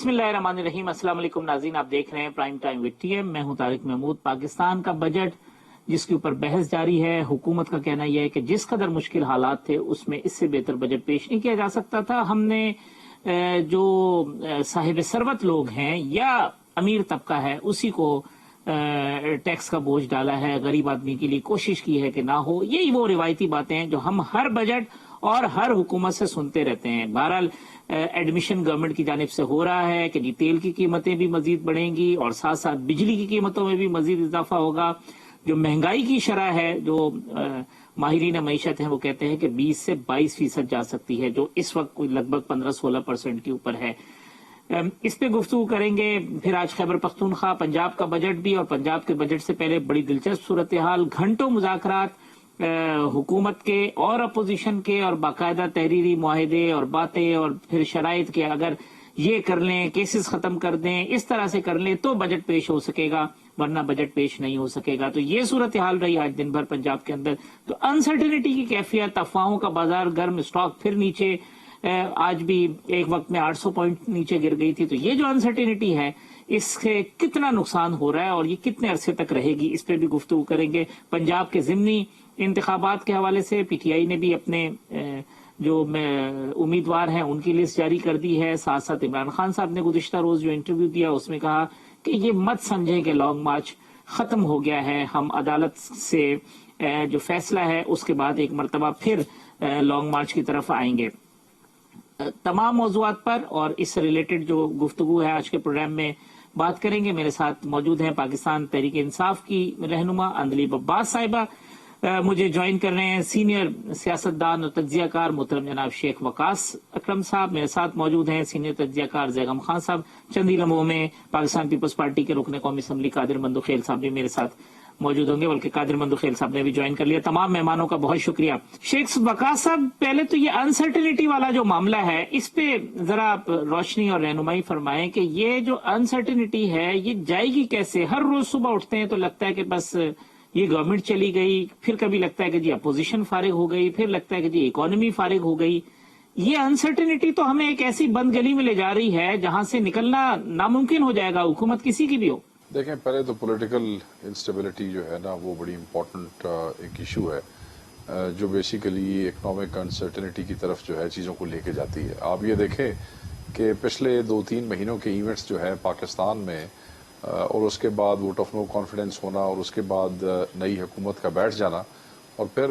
बिस्मिल्लाहिर्रहमानिर्रहीम। अस्सलाम वालेकुम नाज़रीन, आप देख रहे हैं प्राइम टाइम विद टीएम। मैं हूं तारिक महमूद। पाकिस्तान का बजट जिसके ऊपर बहस जारी है, हुकूमत का कहना यह है कि जिस कदर मुश्किल हालात थे उसमें इससे बेहतर बजट पेश नहीं किया जा सकता था। हमने जो साहिब सरवत लोग हैं या अमीर तबका है उसी को टैक्स का बोझ डाला है, गरीब आदमी के लिए कोशिश की है कि ना हो। यही वो रिवायती बातें हैं जो हम हर बजट और हर हुकूमत से सुनते रहते हैं। बहरहाल एडमिशन गवर्नमेंट की जानिब से हो रहा है कि जी तेल की कीमतें भी मजीद बढ़ेंगी और साथ साथ बिजली की कीमतों में भी मजीद इजाफा होगा। जो महंगाई की शरह है, जो माहिरीन मईशत हैं वो कहते हैं कि 20 से 22% जा सकती है, जो इस वक्त कोई लगभग 15-16% के ऊपर है। इस पे गुफ्तगू करेंगे। फिर आज खैबर पख्तूनख्वा पंजाब का बजट भी, और पंजाब के बजट से पहले बड़ी दिलचस्प सूरत हाल, घंटों मुज़ाकरात हुकूमत के और अपोजिशन के, और बाकायदा तहरीरी मुआहिदे और बातें, और फिर शराइत के अगर ये कर लें, केसेस खत्म कर दें, इस तरह से कर लें तो बजट पेश हो सकेगा, वरना बजट पेश नहीं हो सकेगा। तो ये सूरत हाल रही आज दिन भर पंजाब के अंदर। तो अनसर्टेनिटी की कैफियत, अफवाहों का बाजार गर्म, स्टॉक फिर नीचे, आज भी एक वक्त में 800 पॉइंट नीचे गिर गई थी। तो ये जो अनसर्टेनिटी है, इससे कितना नुकसान हो रहा है और ये कितने अरसे तक रहेगी, इस पर भी गुफ्तगू करेंगे। पंजाब के ज़िमनी इंतखाबात के हवाले से पीटीआई ने भी अपने जो उम्मीदवार हैं उनकी लिस्ट जारी कर दी है। साथ साथ इमरान खान साहब ने गुज़िश्ता रोज जो इंटरव्यू दिया उसमें कहा कि ये मत समझें कि लॉन्ग मार्च खत्म हो गया है, हम अदालत से जो फैसला है उसके बाद एक मरतबा फिर लॉन्ग मार्च की तरफ आएंगे। तमाम मौज़ूआत पर और इससे रिलेटेड जो गुफ्तगू है आज के प्रोग्राम में बात करेंगे। मेरे साथ मौजूद हैं पाकिस्तान तहरीक इंसाफ की रहनुमा अंदलीब अब्बास साहिबा। मुझे ज्वाइन कर रहे हैं सीनियर सियासतदान और तज्जियाकार मोहतरम जनाब शेख वकास अकरम साहब। मेरे साथ मौजूद हैं सीनियर तज्जियाकार जैगम खान साहब। चंद ही लम्हों में पाकिस्तान पीपल्स पार्टी के रुकने कौमी असम्बली कादिर मंदुखेल साहब भी मेरे साथ मौजूद होंगे, बल्कि कादिर मंदुखेल साहब ने भी ज्वाइन कर लिया। तमाम मेहमानों का बहुत शुक्रिया। शेख वकास साहब, पहले तो ये अनसर्टेनिटी वाला जो मामला है इस पे जरा आप रोशनी और रहनुमाई फरमाएं कि ये जो अनसर्टेनिटी है ये जाएगी कैसे। हर रोज सुबह उठते हैं तो लगता है कि बस ये गवर्नमेंट चली गई, फिर कभी लगता है कि जी अपोजिशन फारिग हो गई, फिर लगता है कि जी इकोनॉमी फारिग हो गई। ये अनसर्टेनिटी तो हमें एक ऐसी बंद गली में ले जा रही है जहां से निकलना नामुमकिन हो जाएगा, हुकूमत किसी की भी हो। देखें, पहले तो पॉलिटिकल इंस्टेबिलिटी जो है ना वो बड़ी इम्पोर्टेंट एक इशू है जो बेसिकली इकोनॉमिक अनसर्टेनिटी की तरफ जो है चीज़ों को लेके जाती है। आप ये देखें कि पिछले 2-3 महीनों के इवेंट्स जो है पाकिस्तान में और उसके बाद वोट ऑफ नो कॉन्फिडेंस होना और उसके बाद नई हुकूमत का बैठ जाना और फिर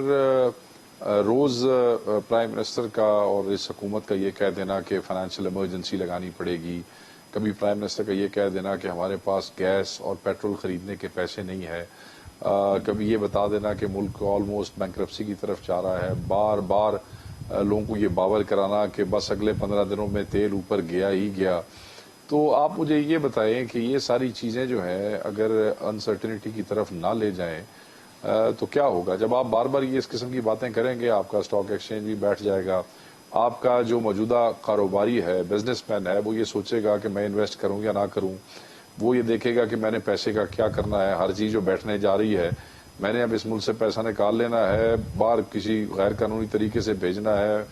रोज़ प्राइम मिनिस्टर का और इस हुकूमत का ये कह देना कि फाइनेंशियल इमरजेंसी लगानी पड़ेगी, कभी प्राइम मिनिस्टर का ये कह देना कि हमारे पास गैस और पेट्रोल ख़रीदने के पैसे नहीं है, कभी ये बता देना कि मुल्क ऑलमोस्ट बैंक्रप्सी की तरफ जा रहा है, बार बार लोगों को ये बावर कराना कि बस अगले 15 दिनों में तेल ऊपर गया ही गया। तो आप मुझे ये बताएं कि ये सारी चीज़ें जो हैं अगर अनसर्टेनिटी की तरफ ना ले जाएं तो क्या होगा। जब आप बार बार ये इस किस्म की बातें करेंगे आपका स्टॉक एक्सचेंज भी बैठ जाएगा, आपका जो मौजूदा कारोबारी है, बिजनेसमैन है, वो ये सोचेगा कि मैं इन्वेस्ट करूं या ना करूं, वो ये देखेगा कि मैंने पैसे का क्या करना है। हर चीज़ जो बैठने जा रही है, मैंने अब इस मुल्क से पैसा निकाल लेना है, बाहर किसी गैर कानूनी तरीके से भेजना है,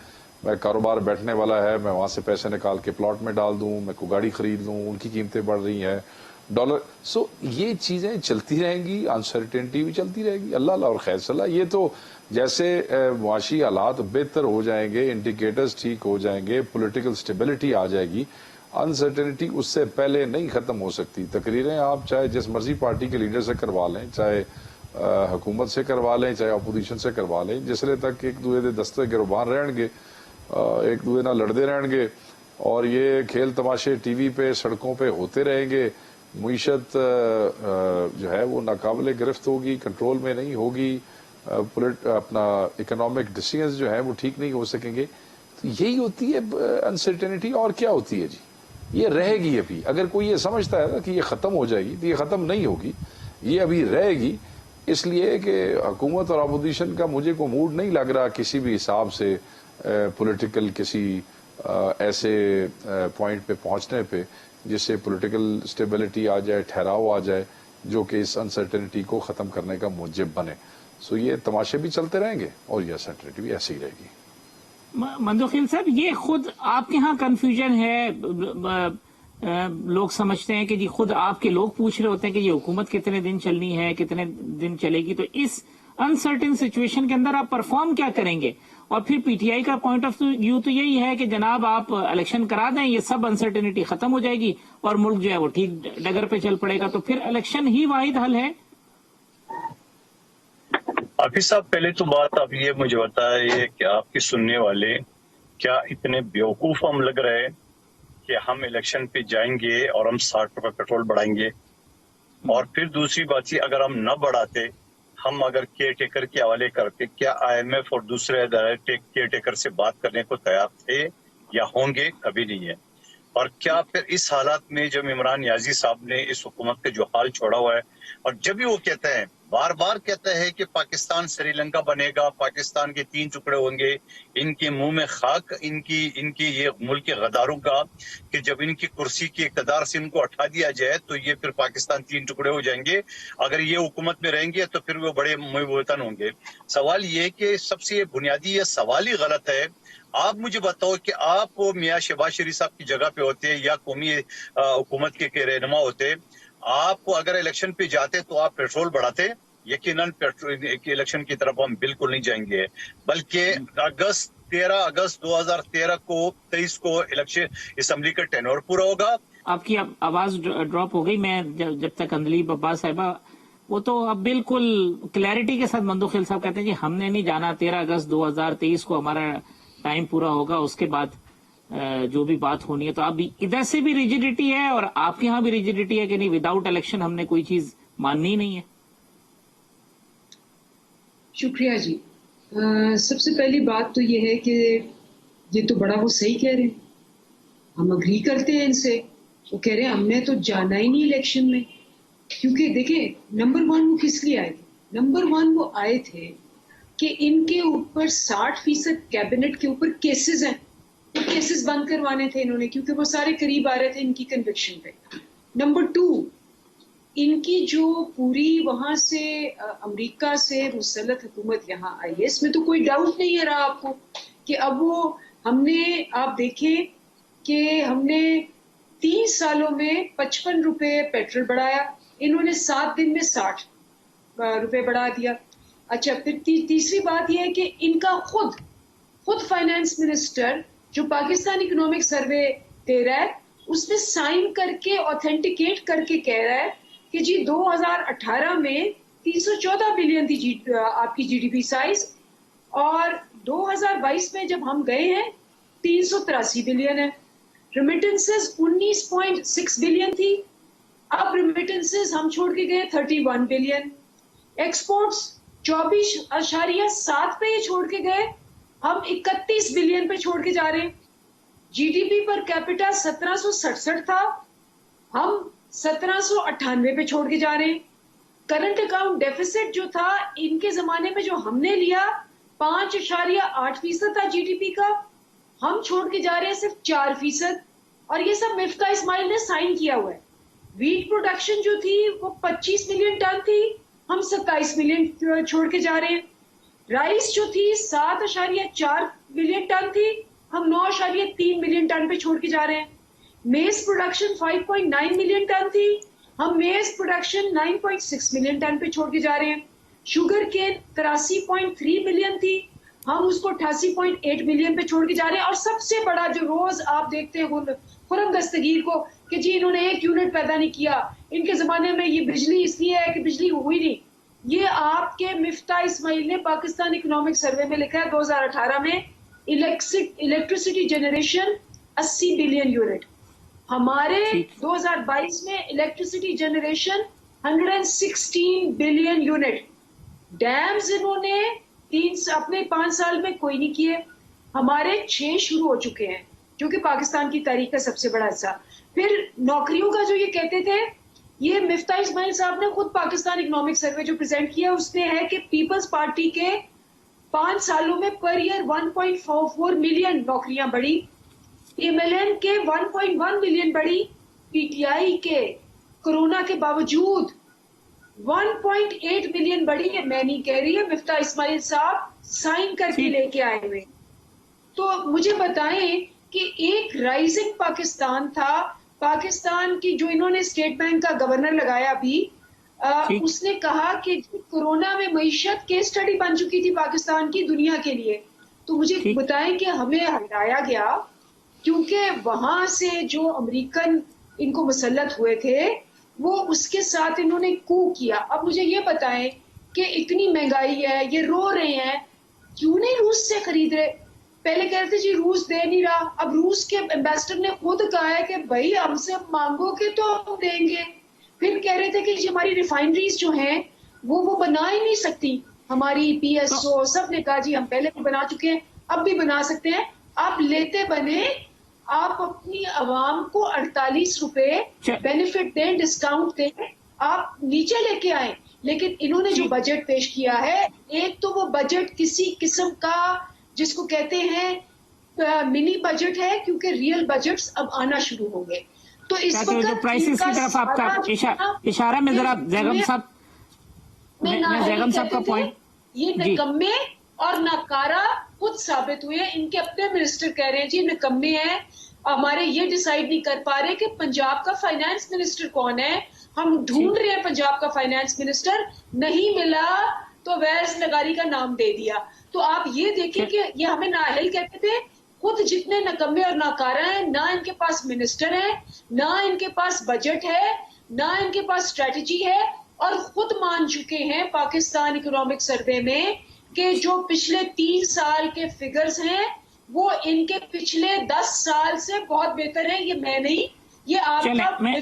मैं कारोबार बैठने वाला है, मैं वहाँ से पैसे निकाल के प्लॉट में डाल दूँ, मैं कोई गाड़ी खरीद लूँ, उनकी कीमतें बढ़ रही हैं, डॉलर। सो ये चीज़ें चलती रहेंगी, अनसर्टेनिटी भी चलती रहेगी। अल्लाह और खैर सलाह। ये तो जैसे मुआशी हालात बेहतर हो जाएंगे, इंडिकेटर्स ठीक हो जाएंगे, पॉलिटिकल स्टेबिलिटी आ जाएगी, अनसर्टेनिटी उससे पहले नहीं ख़त्म हो सकती। तकरीरें आप चाहे जिस मर्जी पार्टी के लीडर से करवा लें, चाहे हुकूमत से करवा लें, चाहे अपोजिशन से करवा लें, जिसले तक एक दूसरे के दस्ते गिरबान रहेंगे, एक दूसरे ना लड़ते रहेंगे और ये खेल तमाशे टीवी पे सड़कों पे होते रहेंगे, मीशत जो है वो नाकाबिले गिरफ्त होगी, कंट्रोल में नहीं होगी, अपना इकोनॉमिक डिसीजंस जो है वो ठीक नहीं हो सकेंगे। तो यही होती है अनसर्टेनिटी। और क्या होती है जी, ये रहेगी अभी। अगर कोई ये समझता है ना कि ये ख़त्म हो जाएगी तो ये ख़त्म नहीं होगी, ये अभी रहेगी। इसलिए कि हुकूमत और अपोजिशन का मुझे को मूड नहीं लग रहा किसी भी हिसाब से पॉलिटिकल किसी ऐसे पॉइंट पे पहुंचने पे जिससे पॉलिटिकल स्टेबिलिटी आ जाए, ठहराव आ जाए, जो कि इस अनसर्टेनिटी को ख़त्म करने का मूजिब बने। सो ये तमाशे भी चलते रहेंगे और ये अनसर्टेनिटी भी ऐसी ही रहेगी। मंदुखेल साहब, ये खुद आपके यहाँ कन्फ्यूजन है, لوگ سمجھتے ہیں کہ جی خود آپ کے لوگ پوچھ رہے ہوتے ہیں کہ یہ حکومت کتنے دن چلنی ہے، کتنے دن چلے گی، تو اس انسرٹن سچویشن کے اندر آپ پرفارم کیا کریں گے؟ اور پھر پی ٹی آئی کا پوائنٹ آف ویو تو یہی ہے کہ جناب آپ الیکشن کرا دیں، یہ سب انسرٹنٹی ختم ہو جائے گی اور ملک جو ہے وہ ٹھیک ڈگر پہ چل پڑے گا، تو پھر الیکشن ہی واحد حل ہے۔ حافظ صاحب، پہلے تو بات آپ یہ مجھے بتائیے کہ آپ کے سننے والے کیا اتنے بیوقوف ہم لگ رہے ہیں کہ ہم الیکشن پہ جائیں گے اور ہم 60 روپے پیٹرول بڑھائیں گے؟ اور پھر دوسری بات یہ، اگر ہم نہ بڑھاتے، ہم اگر کیئر ٹیکر کے حوالے کرتے، کیا آئی ایم ایف اور دوسرے ادارے کیئر ٹیکر سے بات کرنے کو تیار تھے یا ہوں گے؟ کبھی نہیں ہے۔ اور کیا پھر اس حالات میں جب عمران نیازی صاحب نے اس حکومت کا جو حال چھوڑا ہوا ہے، اور جب بھی وہ کہتے ہیں، بار بار کہتا ہے کہ پاکستان سری لنکا بنے گا، پاکستان کے 3 ٹکڑے ہوں گے، ان کے منہ میں خاک ان کی یہ ملک کے غداروں کا کہ جب ان کی کرسی کی اقتدار سے ان کو ہٹا دیا جائے تو یہ پھر پاکستان 3 ٹکڑے ہو جائیں گے، اگر یہ حکومت میں رہیں گے تو پھر وہ بڑے وطن ہوں گے۔ سوال یہ کہ سب سے بنیادی یہ سوال ہی غلط ہے۔ آپ مجھے بتاؤ کہ آپ میاں شہباز شریف صاحب کی جگہ پہ ہوتے یا قومی حکومت کے رہنما ہوتے، آپ کو اگر الیکشن پہ جاتے تو آپ پیٹرول بڑھاتے؟ یقیناً الیکشن کی طرف ہم بالکل نہیں جائیں گے، بلکہ 13 اگست 2023 کو الیکشن اسمبلی کا ٹینور پورا ہوگا۔ آپ کی آواز ڈراپ ہو گئی، میں جب تک اندلیب عباس صاحبہ وہ تو اب بالکل کلیئرٹی کے ساتھ مندوخیل صاحب کہتے ہیں جی ہم نے نہیں جانا، 13 اگست 2023 کو ہمارا ٹائم پورا ہوگا، اس کے بعد جو بھی بات ہونی ہے۔ تو اب ادھر سے بھی ریجیڈیٹی ہے اور آپ کے ہاں بھی ریجیڈیٹی ہے کہ نہیں، وداؤٹ الیکشن ہم نے کوئی چیز ماننی نہیں ہے؟ شکریہ جی۔ سب سے پہلی بات تو یہ ہے کہ یہ تو بڑا وہ صحیح کہہ رہے ہیں، ہم اگری کرتے ہیں ان سے۔ وہ کہہ رہے ہیں ہم نے تو جانا ہی نہیں الیکشن میں، کیونکہ دیکھیں نمبر 1 وہ کس لیے آئے تھے؟ نمبر 1 وہ آئے تھے کہ ان کے اوپر 60% کیبنٹ کے اوپر کیسز ہیں، وہ کیسز بند کروانے تھے انہوں نے، کیونکہ وہ سارے قریب آ رہے تھے ان کی کنوکشن پہ۔ نمبر 2، ان کی جو پوری وہاں سے امریکہ سے مسلط حکومت یہاں آئی ہے، اس میں تو کوئی ڈاؤٹ نہیں ہے رہا آپ کو کہ اب وہ ہم نے، آپ دیکھیں کہ ہم نے 3 سالوں میں 55 روپے پیٹرول بڑھایا، انہوں نے 7 دن میں 60 روپے بڑھا دیا۔ اچھا، پھر تیسری بات یہ ہے کہ ان کا خود فائنانس منسٹر جو پاکستان اکنامک سروے دے رہا ہے، اس نے سائن کر کے اوتھینٹیکیٹ کر کے کہہ رہا ہے کہ جی 2018 میں 314 بلین تھی آپ کی جی ڈی پی سائز، اور 2022 میں جب ہم گئے ہیں 383 بلین ہے۔ ریمیٹنسز 19.6 بلین تھی، اب ریمیٹنسز ہم چھوڑ کے گئے 31 بلین۔ ایکسپورٹس 24.7 پہ یہ چھوڑ کے گئے، ہم 31 بلین پہ چھوڑ کے جا رہے ہیں۔ G D P per capita 1767 تھا، ہم 1798 پہ چھوڑ کے جا رہے ہیں۔ کرنٹ اکاؤنٹ ڈیفیسٹ جو تھا ان کے زمانے میں جو ہم نے لیا 5.8% تھا جی ڈی پی کا، ہم چھوڑ کے جا رہے ہیں صرف 4%، اور یہ سب مفتاح اسماعیل نے سائن کیا ہوا ہے۔ ویٹ پروڈکشن جو تھی وہ 25 ملین ٹن تھی، ہم 27 ملین چھوڑ کے جا رہے ہیں۔ رائس جو تھی 7.4 ملین ٹن تھی، ہم 9.3 ملین ٹن پہ چھوڑ کے جا رہے ہیں۔ میز پروڈکشن 5.9 ملین ٹن تھی، ہم میز پروڈکشن 9.6 ملین ٹن پہ چھوڑ کے جا رہے ہیں۔ شوگر کین 83.3 ملین تھی، ہم اس کو 88.8 ملین پہ چھوڑ کے جا رہے ہیں۔ اور سب سے بڑا جو روز آپ دیکھتے ہیں خرم دستگیر کو کہ جی انہوں نے 1 یونٹ پیدا نہیں کیا، ان کے زمانے میں یہ بجلی اس لیے ہے کہ بجلی ہوئی نہیں، یہ آپ کے مفتاح اسماعیل نے پاکستان اکنامک سروے میں لکھا ہے 2018 میں الیکٹریسٹی جنریشن 80 بلین یونٹ، ہمارے 2022 میں electricity generation 116 billion unit. Dams انہوں نے اپنے 5 سال میں کوئی نہیں کیے، ہمارے 6 شروع ہو چکے ہیں جو کہ پاکستان کی تاریخ کا سب سے بڑا حصہ۔ پھر نوکریوں کا جو یہ کہتے تھے، یہ مفتاح اسماعیل صاحب نے خود پاکستان اکنامک سروے جو پریزنٹ کیا اس میں ہے کہ پیپلز پارٹی کے 5 سالوں میں پر ایئر 1.44 ملین نوکریاں بڑھی، ایم ایل این کے 1.1 ملین بڑھی، پی ٹی آئی کے کورونا کے باوجود 1.8 ملین بڑھی۔ یہ میں نہیں کہہ رہی ہے، مفتاح اسماعیل صاحب سائن کر کے لے کے آئے ہوئے۔ تو مجھے بتائیں کہ ایک رائزنگ پاکستان تھا पाकिस्तान की जो इन्होंने स्टेट बैंक का गवर्नर लगाया अभी, ठीक। उसने कहा कि कोरोना में मईशत केस स्टडी बन चुकी थी पाकिस्तान की दुनिया के लिए। तो मुझे ठीक। बताएं कि हमें हटाया गया क्योंकि वहां से जो अमेरिकन इनको मुसल्लत हुए थे वो उसके साथ इन्होंने कू किया। अब मुझे ये बताएं कि इतनी महंगाई है, ये रो रहे हैं, क्यों नहीं रूस से खरीद रहे? पहले कह रहे थे जी रूस दे नहीं रहा, अब रूस के एम्बेसडर ने खुद कहा है कि भाई हमसे मांगोगे तो हम देंगे। फिर कह रहे थे कि हमारी रिफाइनरीज जो हैं वो बना ही नहीं सकती, हमारी पीएसओ सब ने कहा जी हम पहले भी बना चुके हैं, अब भी बना सकते हैं। आप लेते बने, आप अपनी आवाम को 48 रुपए बेनिफिट दें, डिस्काउंट दें, आप नीचे लेके आए। लेकिन इन्होंने जो बजट पेश किया है, एक तो वो बजट किसी किस्म का जिसको कहते हैं मिनी बजट है, क्योंकि रियल बजट्स अब आना शुरू होंगे। तो इस वक्त जो प्राइसेस की तरफ आपका इशारा में जरा जैगम साहब, मैं जैगम साहब का पॉइंट, ये निकम्मे और नाकारा खुद साबित हुए। इनके अपने मिनिस्टर कह रहे हैं जी निकम्मे हैं, हमारे ये डिसाइड नहीं कर पा रहे कि पंजाब का फाइनेंस मिनिस्टर कौन है। हम ढूंढ रहे हैं पंजाब का फाइनेंस मिनिस्टर, नहीं मिला तो वैस लगारी का नाम दे दिया। तो आप ये देखें कि ये हमें नाअहल कहते थे, खुद जितने नकम्मे और नाकारा हैं, ना इनके पास मिनिस्टर है, ना इनके पास बजट है, ना इनके पास स्ट्रेटजी है, और खुद मान चुके हैं पाकिस्तान इकोनॉमिक सर्वे में कि जो पिछले 3 साल के फिगर्स हैं वो इनके पिछले 10 साल से बहुत बेहतर है। ये मैं नहीं, ये आपका मैं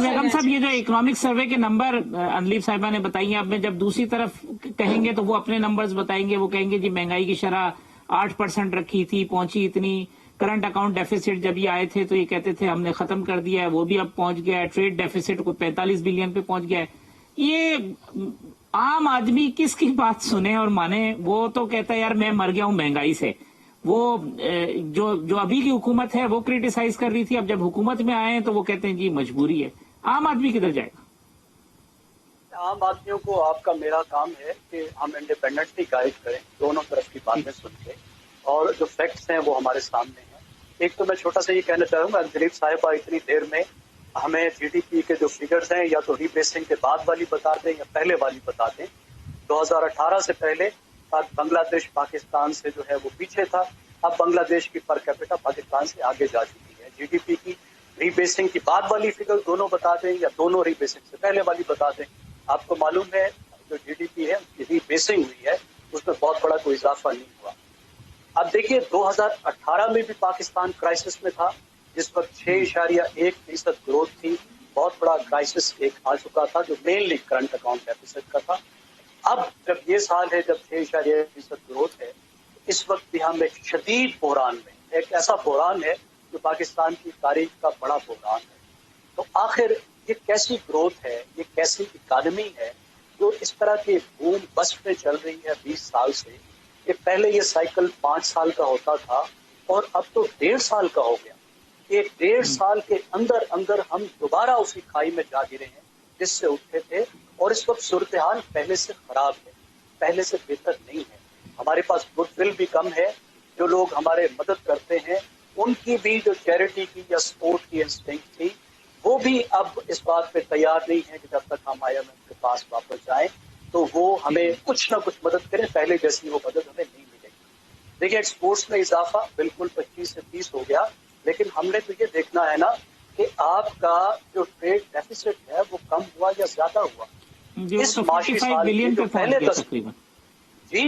जैगम साहब, ये जो इकोनॉमिक सर्वे के नंबर अनलीफ साहिबा ने बताई, अब में जब दूसरी तरफ कहेंगे तो वो अपने नंबर्स बताएंगे, वो कहेंगे जी महंगाई की शरह 8% रखी थी, पहुंची इतनी, करंट अकाउंट डेफिसिट जब ये आए थे तो ये कहते थे हमने खत्म कर दिया है, वो भी अब पहुंच गया है, ट्रेड डेफिसिट को 45 बिलियन पे पहुंच गया है। ये आम आदमी किसकी बात सुने और माने? वो तो कहता है यार मैं मर गया हूं महंगाई से। वो जो अभी की हुकूमत है वो क्रिटिसाइज कर रही थी, अब जब हुकूमत में आए हैं तो वो कहते हैं जी मजबूरी है। आम आदमी किधर जाएगा? आम आदमियों को आपका मेरा काम है कि हम इंडिपेंडेंटली गाइड करें, दोनों तरफ की बातें सुन के, और जो फैक्ट्स हैं वो हमारे सामने हैं। एक तो मैं छोटा सा ये कहना चाहूंगा, दिलीप साहिबा इतनी देर में हमें जीडीपी के जो फिगर्स हैं या तो रीबेसिंग के बाद वाली बता दें या पहले वाली बता दें। 2018 से पहले बांग्लादेश पाकिस्तान से जो है वो पीछे था, अब बांग्लादेश की पर कैपिटा पाकिस्तान से आगे जा चुकी है। जीडीपी की रीबेसिंग की बाद वाली फिगर दोनों बता दें या दोनों रीबेसिंग से पहले वाली बता दें। आपको मालूम है जो जीडीपी है उसकी रीबेसिंग हुई है, उसमें बहुत बड़ा कोई इजाफा नहीं हुआ। अब देखिए 2018 में भी पाकिस्तान क्राइसिस में था, जिस वक्त 6.1% ग्रोथ थी, बहुत बड़ा क्राइसिस एक आ चुका था जो मेनली करंट अकाउंट डेफिसिट का था। अब जब ये साल है जब 6.1% ग्रोथ है, इस वक्त भी हम एक शदीद बहरान में, एक ऐसा बहरान है जो पाकिस्तान की तारीख का बड़ा बहरान है। तो आखिर ये कैसी ग्रोथ है, ये कैसी इकानमी है जो इस तरह की बूम बस्ट में चल रही है 20 साल से? कि पहले ये साइकिल 5 साल का होता था और अब तो 1.5 साल का हो गया। ये 1.5 साल के अंदर अंदर हम दोबारा उसी खाई में जा गिरे हैं जिससे उठे थे, और इस वक्त सूरत हाल पहले से खराब है, पहले से बेहतर नहीं है। हमारे पास गुडविल भी कम है, जो लोग हमारे मदद करते हैं उनकी भी जो चैरिटी की या सपोर्ट की इंस्टिंक्ट थी वो भी अब इस बात पे तैयार नहीं है कि जब तक हम IMF के पास वापस जाएं तो वो हमें कुछ ना कुछ मदद करें, पहले जैसी वो मदद हमें नहीं मिलेगी। देखिए एक्सपोर्ट्स में इजाफा बिल्कुल 25 से 30 हो गया, लेकिन हमने तो ये देखना है ना कि आपका जो ट्रेड डेफिसिट है वो कम हुआ या ज्यादा हुआ। इस माशी साल के जो पहले 10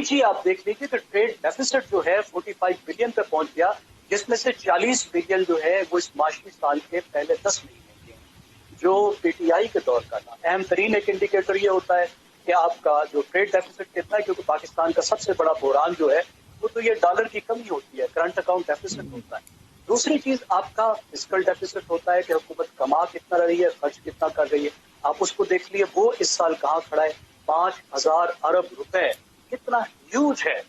जी आप देख लीजिए कि ट्रेड डेफिसिट जो है 45 बिलियन पे पहुंच गया, जिसमें से 40 बिलियन जो है वो इस माशी साल के पहले 10 महीने के जो PTI के दौर का था। अहम तरीन एक इंडिकेटर ये होता है कि आपका जो ट्रेड डेफिसिट कितना है, क्योंकि पाकिस्तान का सबसे बड़ा बहरान जो है वो तो ये डॉलर की कमी होती है, करंट अकाउंट डेफिसिट होता है। दूसरी चीज आपका फिस्कल डेफिसिट होता है कि हुकूमत कमा कितना रही है, खर्च कितना कर रही है। आप उसको देख लिए, वो इस साल कहाँ खड़ा है, 5,000 अरब रुपए, कितना ह्यूज है।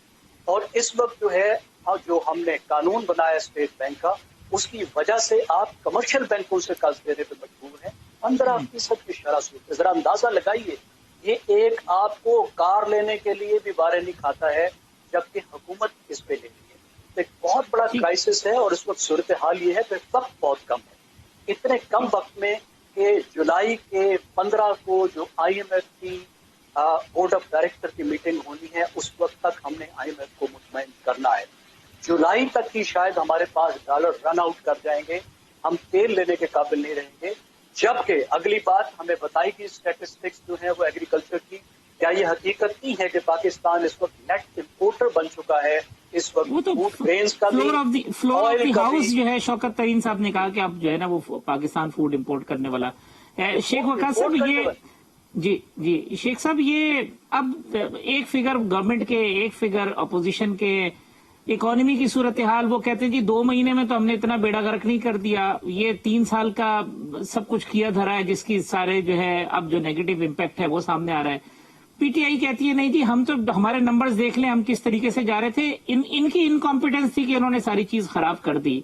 और इस वक्त जो है जो हमने कानून बनाया स्टेट बैंक का, उसकी वजह से आप कमर्शियल बैंकों से कर्ज देने पर मजबूर हैं 15% की शरह सूद। जरा अंदाजा लगाइए, ये एक आपको कार लेने के लिए भी बारे नहीं खाता है, जबकि हुकूमत इस पे ले रही है। ایک بہت بڑا کرائسس ہے اور اس وقت صورتحال یہ ہے کہ وقت بہت کم ہے. اتنے کم وقت میں کہ جولائی کے 15 کو جو آئی ایم ایف کی بورڈ آف ڈائریکٹر کی میٹنگ ہونی ہے اس وقت تک ہم نے آئی ایم ایف کو مطمئن کرنا ہے. جولائی تک ہی شاید ہمارے پاس ڈالر رن آؤٹ کر جائیں گے, ہم تیل لینے کے قابل نہیں رہیں گے. جبکہ اگلی بات ہمیں بتائی گی اسٹیٹسٹکس جو ہیں وہ ایگریکلچر کی, کیا یہ حقیقت نہیں ہے کہ پاکستان اس وقت نیٹ امپورٹر بن چکا ہے. اس وقت وہ تو فوڈ گرینز کا فلور آف دی ہاؤس بھی جو ہے شوکت ترین صاحب نے کہا کہ اب جو ہے نا وہ پاکستان فوڈ امپورٹ کرنے والا. شیخ وقاص صاحب یہ جی شیخ صاحب یہ اب ایک فگر گورنمنٹ کے ایک فگر اپوزیشن کے, اکانومی کی صورتحال وہ کہتے ہیں جی 2 مہینے میں تو ہم نے اتنا بیڑا غرق نہیں کر دیا, یہ 3 سال کا سب کچھ کیا دھرا ہے جس کی سارے جو ہے اب جو نیگیٹو امپیکٹ ہے وہ سامنے آ رہا ہے. پی ٹی آئی کہتی ہے نہیں جی ہم تو ہمارے نمبرز دیکھ لیں ہم کس طریقے سے جا رہے تھے, ان کی انکمپیٹنس تھی کہ انہوں نے ساری چیز خراب کر دی.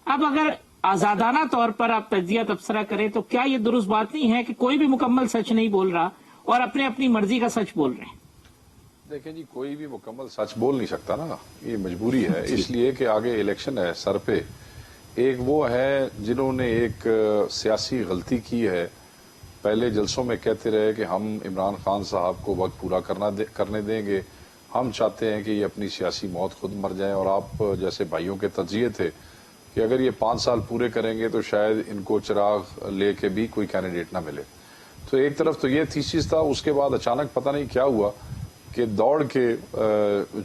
اب اگر آزادانہ طور پر آپ تجزیہ تبصرہ کریں تو کیا یہ درست بات نہیں ہے کہ کوئی بھی مکمل سچ نہیں بول رہا اور اپنی مرضی کا سچ بول رہے ہیں؟ دیکھیں جی کوئی بھی مکمل سچ بول نہیں سکتا نا, یہ مجبوری ہے اس لیے کہ آگے الیکشن ہے سر پہ. ایک وہ ہے جنہوں نے ایک سیاسی غلطی کی ہے, پہلے جلسوں میں کہتے رہے کہ ہم عمران خان صاحب کو وقت پورا کرنے دیں گے, ہم چاہتے ہیں کہ یہ اپنی سیاسی موت خود مر جائیں, اور آپ جیسے بھائیوں کے تجزیے تھے کہ اگر یہ 5 سال پورے کریں گے تو شاید ان کو چراغ لے کے بھی کوئی کینڈیڈیٹ نہ ملے. تو ایک طرف تو یہ تھیسس تھا, اس کے بعد اچانک پتہ نہیں کیا ہوا کہ دوڑ کے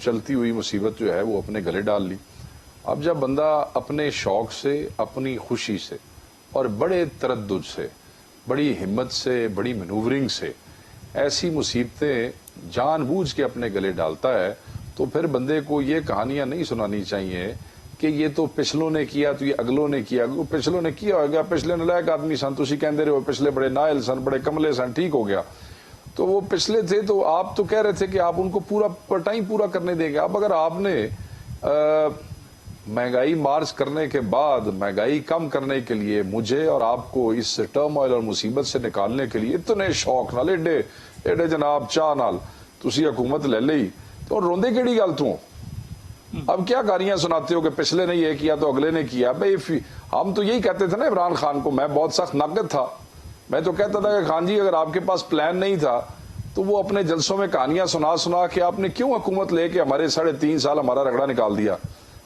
چلتی ہوئی مصیبت جو ہے وہ اپنے گلے ڈال لی. اب جب بندہ اپنے شوق سے, اپنی خوشی سے اور بڑے تردد سے, بڑی ہمت سے, بڑی مینوورنگ سے ایسی مصیبتیں جان بوجھ کے اپنے گلے ڈالتا ہے, تو پھر بندے کو یہ کہانیاں نہیں سنانی چاہیے کہ یہ تو پچھلوں نے کیا تو یہ اگلوں نے کیا. پچھلوں نے کیا ہوگا, پچھلے نالائق آدمی سن, تسی کہندے رہے ہو پچھلے بڑے نائل سن, بڑے کملے سن, ٹھیک ہو گیا. تو وہ پچھلے تھے تو آپ تو کہہ رہے تھے کہ آپ ان کو پورا ٹائم پورا کرنے دیں گے. اب اگر آپ نے مہنگائی مارچ کرنے کے بعد مہنگائی کم کرنے کے لیے مجھے اور آپ کو اس ٹرم آئل اور مصیبت سے نکالنے کے لیے اتنے شوق نال ایڈے جناب چاہ نال تسی حکومت لے لئی, تو روندے کیڑی گل تو اب کیا گالیاں سناتے ہو کہ پچھلے نے یہ کیا تو اگلے نے کیا. بھائی ہم تو یہی کہتے تھے نا عمران خان کو, میں بہت سخت ناقد تھا, میں تو کہتا تھا کہ خان جی اگر آپ کے پاس پلان نہیں تھا تو وہ اپنے جلسوں میں کہانیاں سنا کے آپ نے کیوں حکومت لے کے ہمارے 3.5 سال ہمارا رگڑا نکال دیا,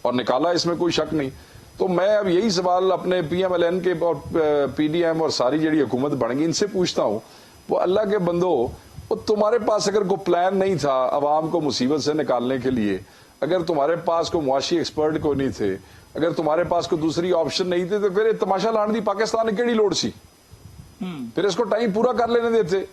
اور نکالا, اس میں کوئی شک نہیں. تو میں اب یہی سوال اپنے پی ایم ایل این کے اور پی ڈی ایم اور ساری جڑی حکومت بن گئی ان سے پوچھتا ہوں, وہ اللہ کے بندو, وہ تمہارے پاس اگر کوئی پلان نہیں تھا عوام کو مصیبت سے نکالنے کے لیے, اگر تمہارے پاس کوئی معاشی ایکسپرٹ کوئی نہیں تھے, اگر تمہارے پاس کوئی دوسری آپشن نہیں تھے, تو پھر تماشا لان دی پاکستان نے کیڑی لوڑ سی, پھر اس کو ٹائم پورا کر لینے دیتے.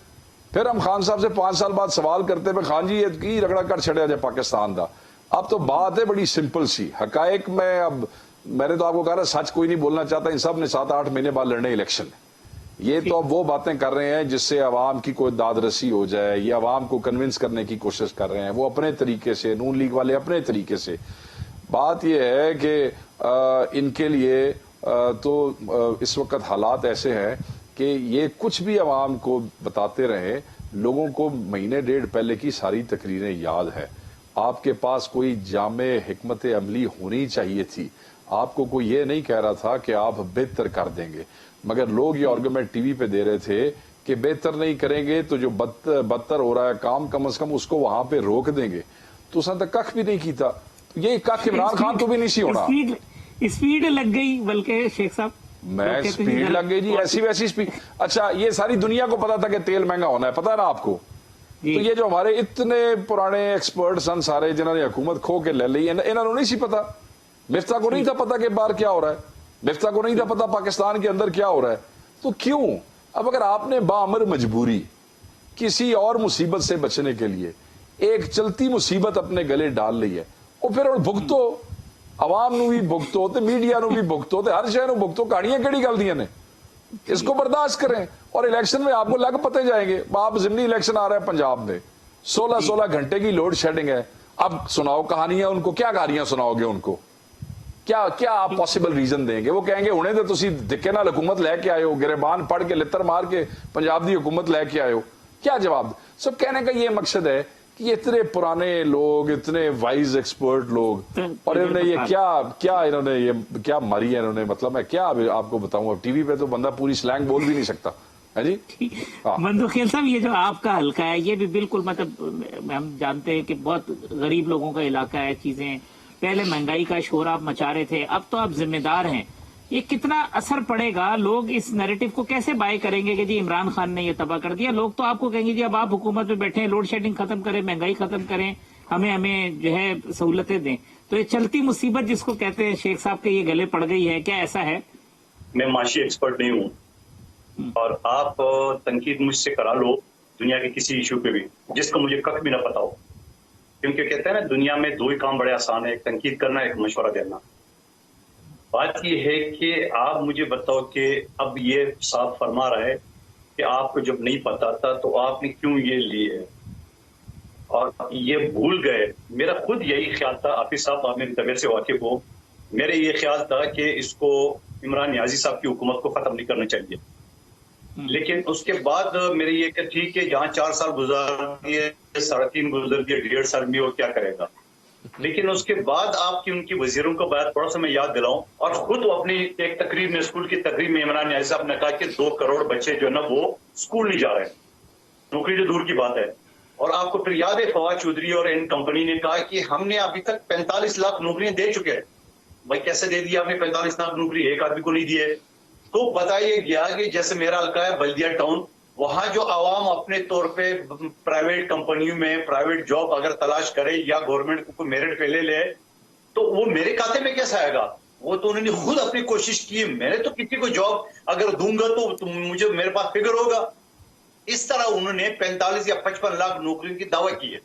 پھر ہم خان صاحب سے 5 سال بعد سوال کرتے پہ خان جی یہ کی رگڑا کر چھڑیا جائے پاکستان دا. اب تو بات ہے بڑی سمپل سی, حقائق میں اب میں نے تو آپ کو کہا رہا سچ کوئی نہیں بولنا چاہتا, ان سب نے 7-8 مہینے بعد لڑنے الیکشن. یہ تو اب وہ باتیں کر رہے ہیں جس سے عوام کی کوئی داد رسی ہو جائے, یہ عوام کو کنونس کرنے کی کوشش کر رہے ہیں وہ اپنے طریقے سے, نون لیگ والے اپنے طریقے سے. بات یہ ہے کہ ان کے لیے تو اس وقت حالات ایسے ہیں کہ یہ کچھ بھی عوام کو بتاتے رہے, لوگوں کو مہینے 1.5 پہلے کی ساری تقریریں یاد ہے. آپ کے پاس کوئی جامع حکمت عملی ہونی چاہیے تھی, آپ کو کوئی یہ نہیں کہہ رہا تھا کہ آپ بہتر کر دیں گے, مگر لوگ یہ آرگومنٹ ٹی وی پہ دے رہے تھے کہ بہتر نہیں کریں گے تو جو بدتر ہو رہا ہے کم از کم اس کو وہاں پہ روک دیں گے. تو اس نے تک کخ بھی نہیں کیتا, یہ کخ عمران خان تو بھی نہیں سی ہونا. اسپیڈ لگ گئی, بلکہ شیخ صاحب میں اسپیڈ لگ گئی جی, ایسی ویسی اسپیڈ. اچھا یہ ساری دنیا کو پتا تھا کہ تیل مہنگا ہونا ہے, پتا ہے نا آپ کو. تو یہ جو ہمارے اتنے پرانے ایکسپرٹ سن سارے جنہوں نے حکومت کھو کے لے لی, انہوں نے نہیں سی پتا. مفتاح کو نہیں تھا پتا کہ باہر کیا ہو رہا ہے, مفتاح کو نہیں تھا پتا پاکستان کے اندر کیا ہو رہا ہے. تو کیوں اب اگر آپ نے بامر مجبوری کسی اور مصیبت سے بچنے کے لیے ایک چلتی مصیبت اپنے گلے ڈال لی ہے, اور پھر بھگتو, عوام نو بھی بھگتو, میڈیا نو بھی بھگتو, ہر شہر نو بھگتو, کہانیاں کیڑی گل دیاں نے, اس کو برداشت کریں. اور الیکشن میں آپ کو لگ پتے جائیں گے. آپ ضمنی الیکشن آ رہا ہے پنجاب میں, 16 گھنٹے کی لوڈ شیڈنگ ہے. اب سناؤ کہانیاں ان کو, کیا کہانیاں سناؤ گے ان کو, کیا آپ پاسبل ریزن دیں گے؟ وہ کہیں گے انہیں تو تسی دکے نال حکومت لے کے آئے ہو, گریبان پڑھ کے لتر مار کے پنجاب دی حکومت لے کے آئے ہو. کیا جواب؟ سب کہنے کا یہ مقصد ہے कि ये इतने पुराने लोग, इतने वाइज एक्सपर्ट लोग, और इन्होंने ये क्या मारी है इन्होंने, मतलब मैं क्या आपको बताऊं, अब टीवी पे तो बंदा पूरी स्लैंग बोल भी नहीं सकता है जी। मंदोखेल साहब, ये जो आपका हल्का है ये भी बिल्कुल, मतलब हम जानते हैं कि बहुत गरीब लोगों का इलाका है, चीजें पहले महंगाई का शोर आप मचा रहे थे, अब तो आप जिम्मेदार हैं, ये कितना असर पड़ेगा, लोग इस नैरेटिव को कैसे बाय करेंगे कि जी इमरान खान ने ये तबाह कर दिया? लोग तो आपको कहेंगे जी अब आप हुकूमत में बैठे हैं, लोड शेडिंग खत्म करें, महंगाई खत्म करें, हमें जो है सहूलतें दें। तो ये चलती मुसीबत जिसको कहते हैं शेख साहब के ये गले पड़ गई है, क्या ऐसा है? मैं माशी एक्सपर्ट नहीं हूँ, और आप तनकीद मुझसे करा लो दुनिया के किसी इशू पे भी जिसका मुझे कख भी ना पता हो, क्योंकि कहते हैं ना दुनिया में दो ही काम बड़े आसान है, एक तनकीद करना, एक मशवरा देना। बात यह है कि आप मुझे बताओ कि अब ये साफ फरमा रहा है कि आपको जब नहीं पता था तो आपने क्यों ये लिए और ये भूल गए। मेरा खुद यही ख्याल था, हाफिज साहब आप मेरी तबीयत से वाकिफ हो, मेरा ये ख्याल था कि इसको इमरान नियाजी साहब की हुकूमत को खत्म नहीं करना चाहिए, लेकिन उसके बाद मेरी ये थी कि जहाँ 4 साल गुजार दिए, 3.5 गुजर दिए, 1.5 साल में वो क्या करेगा। लेकिन उसके बाद आपकी उनकी वजीरों को बात थोड़ा सा मैं याद दिलाऊं, और खुद वो अपनी एक तकरीर में, स्कूल की तकरीर में इमरान नियाजी साहब ने कहा कि 2 करोड़ बच्चे जो है ना वो स्कूल नहीं जा रहे, नौकरी तो दूर की बात है। और आपको फिर याद है फवाद चौधरी और इन कंपनी ने कहा कि हमने अभी तक 45 लाख नौकरियां दे चुके हैं। भाई कैसे दे दिया आपने 45 लाख नौकरी, एक आदमी को नहीं दिए? तो बताइए गया कि जैसे मेरा हल्का है बल्दिया टाउन, वहां जो आवाम अपने तौर पे प्राइवेट कंपनियों में प्राइवेट जॉब अगर तलाश करे या गवर्नमेंट को मेरिट पे ले ले, तो वो मेरे खाते में कैसे आएगा? वो तो उन्होंने खुद अपनी कोशिश की, मैंने तो किसी को जॉब अगर दूंगा तो मुझे मेरे पास फिगर होगा। इस तरह उन्होंने 45 या 55 लाख नौकरियों की दावा की है।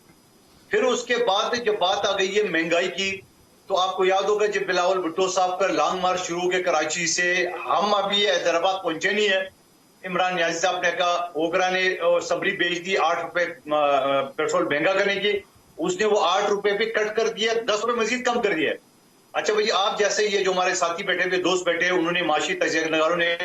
फिर उसके बाद जब बात आ गई है महंगाई की, तो आपको याद होगा जब बिलावल भुट्टो साहब का लॉन्ग मार्च शुरू हो गया कराची से, हम अभी हैदराबाद पहुंचे नहीं है, इमरान नियाजी साहब ने कहा, ओगरा ने सबरी बेच दी 8 रुपए पेट्रोल महंगा करने की, उसने वो 8 रुपए पे कट कर दिया, 10 रुपए मजीद कम कर दिया। अच्छा भाई, आप जैसे ये जो हमारे साथी बैठे हुए दोस्त बैठे, उन्होंने माशी तजज़ियाकारों ने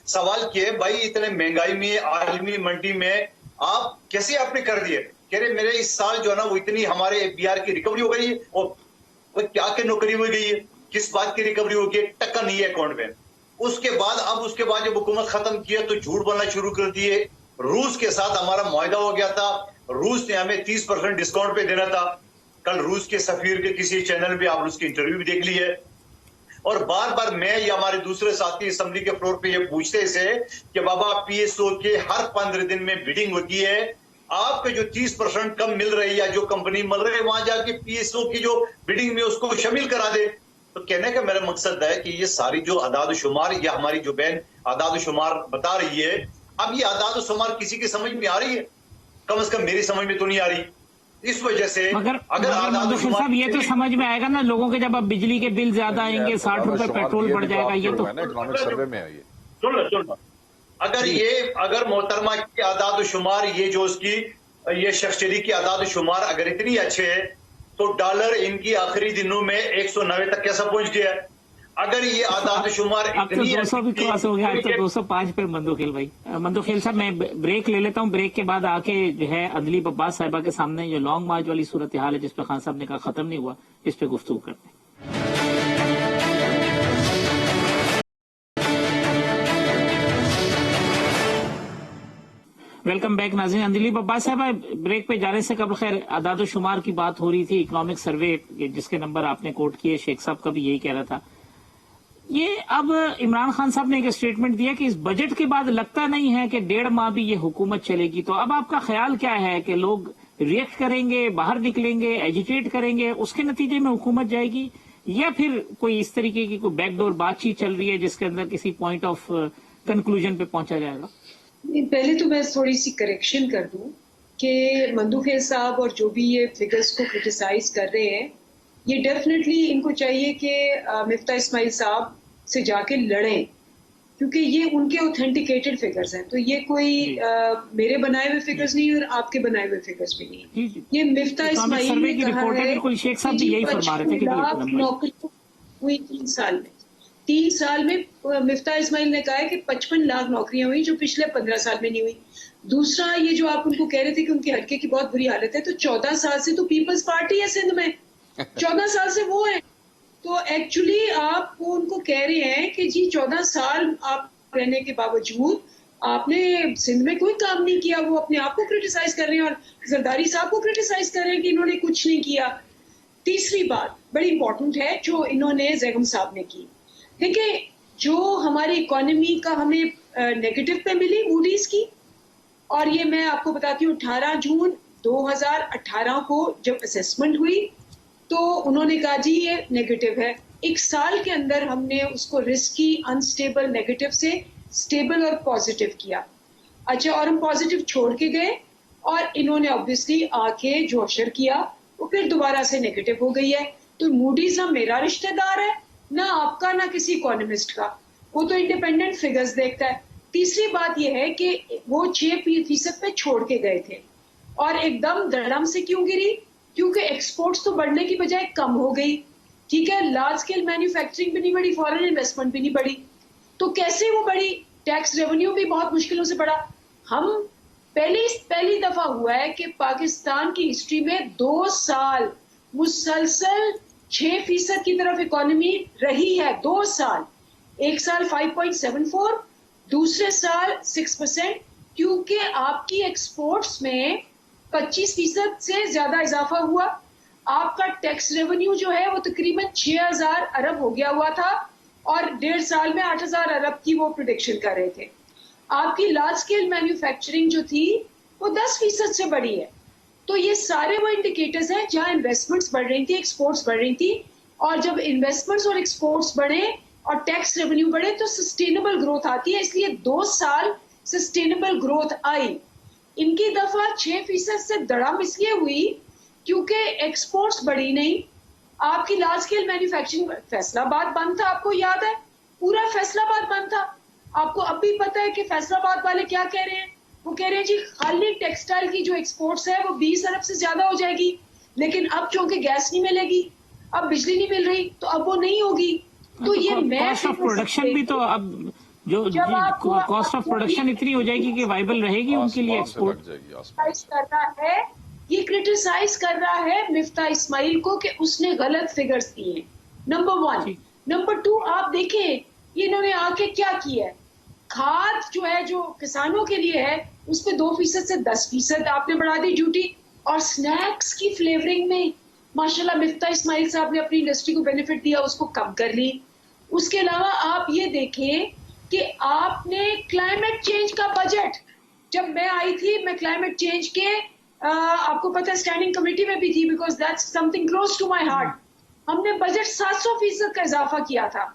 सवाल किए, भाई इतने महंगाई में, आलमी मंडी में आप कैसे आपने कर दिए? कह रहे मेरे इस साल जो है ना वो इतनी हमारे बिहार की रिकवरी हो गई है, और वो क्या की नौकरी हो गई है, किस बात की रिकवरी हो गई, टक्का नहीं है अकाउंट में। उसके बाद जब हुकूमत खत्म किया तो झूठ बोलना शुरू कर दिए। रूस के साथ हमारा मुआहदा हो गया था, रूस ने हमें 30% डिस्काउंट पे देना था। कल रूस के सफीर के किसी चैनल पे आप उसकी इंटरव्यू भी देख ली है। और बार बार मैं या हमारे दूसरे साथी असेंबली के फ्लोर पे ये पूछते से कि बाबा पीएसओ के हर 15 दिन में बिडिंग होती है, आपके जो 30% कम मिल रही है या जो कंपनी मिल रही है वहां जाके पीएसओ की जो बिडिंग में उसको शामिल करा दे। तो कहने का मेरा मकसद है कि ये सारी जो आदाद शुमार या हमारी जो बहन आदाद शुमार बता रही है, अब ये आदाद शुमार किसी की समझ में आ रही है? कम से कम मेरी समझ में तो नहीं आ रही। इस वजह से अगर आदाद शुमार ये तो समझ में आएगा ना लोगों के, जब अब बिजली के बिल ज्यादा आएंगे, 60 रुपए पेट्रोल बढ़ जाएगा, ये तो इकोनॉमिक सर्वे में है। सुन अगर मोहतरमा की आदाद शुमार, ये जो उसकी ये शख्सरी की आदाद शुमार अगर इतनी अच्छे है, तो डॉलर इनकी आखिरी दिनों में 190 तक कैसा पहुंच गया? अगर ये आदाद शुमार अब तो 200 भी क्रॉस हो गया, अब तो 205 पे। मंदोखेल भाई, मंदोखेल साहब मैं ब्रेक ले लेता हूं, ब्रेक के बाद आके जो है अदली अब्बास साहिबा के सामने जो लॉन्ग मार्च वाली सूरत हाल है जिस पे खान साहब ने कहा खत्म नहीं हुआ, इस पे गुफ्तगू करते हैं। वेलकम बैक नाज़रीन। अंजलि अब्बास साहब, ब्रेक पे जाने से कबल खैर आदाद शुमार की बात हो रही थी, इकोनॉमिक सर्वे जिसके नंबर आपने कोट किए, शेख साहब का भी यही कह रहा था। ये अब इमरान खान साहब ने एक स्टेटमेंट दिया कि इस बजट के बाद लगता नहीं है कि 1.5 माह भी ये हुकूमत चलेगी। तो अब आपका ख्याल क्या है कि लोग रिएक्ट करेंगे, बाहर निकलेंगे, एजिटेट करेंगे, उसके नतीजे में हुकूमत जाएगी, या फिर कोई इस तरीके की कोई बैकडोर बातचीत चल रही है जिसके अंदर किसी पॉइंट ऑफ कंक्लूजन पे पहुंचा जाएगा? पहले तो मैं थोड़ी सी करेक्शन कर दूं कि मंदोखेल साहब और जो भी ये फिगर्स को क्रिटिसाइज कर रहे हैं, ये डेफिनेटली इनको चाहिए कि मिफ्ता इस्माइल साहब से जाके लड़ें, क्योंकि ये उनके ऑथेंटिकेटेड फिगर्स हैं। तो ये कोई मेरे बनाए हुए फिगर्स नहीं और आपके बनाए हुए फिगर्स भी नहीं। ये मिफ्ता इस्माइल ने कहा है कि 55 लाख नौकरी हुई 3 साल में, 3 साल में मिफ्ता इस्माइल ने कहा है कि 55 लाख नौकरियां हुई जो पिछले 15 साल में नहीं हुई। दूसरा, ये जो आप उनको कह रहे थे कि उनके हल्के की बहुत बुरी हालत है, तो 14 साल से तो पीपल्स पार्टी है सिंध में, 14 साल से वो है। तो एक्चुअली आप उनको कह रहे हैं कि जी 14 साल आप रहने के बावजूद आपने सिंध में कोई काम नहीं किया। वो अपने आप को क्रिटिसाइज कर रहे हैं और जरदारी साहब को क्रिटिसाइज कर रहे हैं कि इन्होंने कुछ नहीं किया। तीसरी बात बड़ी इंपॉर्टेंट है जो इन्होंने जैगम साहब ने की। देखिए, जो हमारी इकोनॉमी का हमें नेगेटिव पे मिली मूडीज की, और ये मैं आपको बताती हूँ 18 जून 2018 को जब असेसमेंट हुई तो उन्होंने कहा जी ये नेगेटिव है। एक साल के अंदर हमने उसको रिस्की, अनस्टेबल, नेगेटिव से स्टेबल और पॉजिटिव किया। अच्छा, और हम पॉजिटिव छोड़ के गए और इन्होंने ऑब्वियसली आके जो अशर किया वो फिर दोबारा से नेगेटिव हो गई है। तो मूडीज ना मेरा रिश्तेदार है, ना आपका, ना किसी इकोनॉमिस्ट का, वो तो इंडिपेंडेंट फिगर्स देखता है। तीसरी बात यह है कि वो 6% पे छोड़ के गए थे और एकदम धड़म से क्यों गिरी? क्योंकि एक्सपोर्ट्स तो बढ़ने की बजाय कम हो गई। ठीक है, लार्ज स्केल मैन्युफैक्चरिंग भी नहीं बढ़ी, फॉरेन इन्वेस्टमेंट भी नहीं बढ़ी, तो कैसे वो बढ़ी? टैक्स रेवेन्यू भी बहुत मुश्किलों से बढ़ा। हम पहली दफा हुआ है कि पाकिस्तान की हिस्ट्री में 2 साल मुसलसल 6% की तरफ इकोनॉमी रही है। 2 साल, एक साल 5.74, दूसरे साल 6%, क्योंकि आपकी एक्सपोर्ट्स में 25% से ज्यादा इजाफा हुआ। आपका टैक्स रेवेन्यू जो है वो तकरीबन 6,000 अरब हो गया हुआ था और 1.5 साल में 8,000 अरब की वो प्रेडिक्शन कर रहे थे। आपकी लार्ज स्केल मैन्युफैक्चरिंग जो थी वो 10% से बढ़ी है। तो ये सारे वो इंडिकेटर्स हैं जहां इन्वेस्टमेंट्स बढ़ रही थी, एक्सपोर्ट्स बढ़ रही थी, और जब इन्वेस्टमेंट्स और एक्सपोर्ट्स बढ़े और टैक्स रेवेन्यू बढ़े तो सस्टेनेबल ग्रोथ आती है। इसलिए 2 साल सस्टेनेबल ग्रोथ आई। इनकी दफा 6% से धड़ाम इसलिए हुई क्योंकि एक्सपोर्ट्स बढ़ी नहीं। आपकी लार्ज स्केल मैन्युफैक्चरिंग, फैसलाबाद बंद था, आपको याद है, पूरा फैसलाबाद बंद था। आपको अब भी पता है कि फैसलाबाद वाले क्या कह रहे हैं? वो कह रहे हैं जी खाली टेक्सटाइल की जो एक्सपोर्ट्स है वो 20 अरब से ज्यादा हो जाएगी, लेकिन अब चूंकि गैस नहीं मिलेगी, अब बिजली नहीं मिल रही, तो अब वो नहीं होगी। तो ये कॉस्ट ऑफ प्रोडक्शन भी तो अब जो कॉस्ट ऑफ प्रोडक्शन इतनी हो जाएगी कि वाइबल रहेगी उनके लिए एक्सपोर्ट कर रहा है। ये क्रिटिसाइज कर रहा है मिफ्ता इस्माइल को कि उसने गलत फिगर्स दिए, नंबर 1। नंबर 2, आप देखें ये इन्होंने आके क्या किया है। खाद जो है जो किसानों के लिए है उस पे 2% से 10% आपने बढ़ा दी ड्यूटी, और स्नैक्स की फ्लेवरिंग में माशाल्लाह मिफ्ता इस्माइल साहब ने अपनी इंडस्ट्री को बेनिफिट दिया, उसको कम कर ली। उसके अलावा आप ये देखें कि आपने क्लाइमेट चेंज का बजट, जब मैं आई थी मैं क्लाइमेट चेंज के आपको पता है स्टैंडिंग कमेटी में भी थी, because that's something close to my heart. हमने बजट 700% का इजाफा किया था,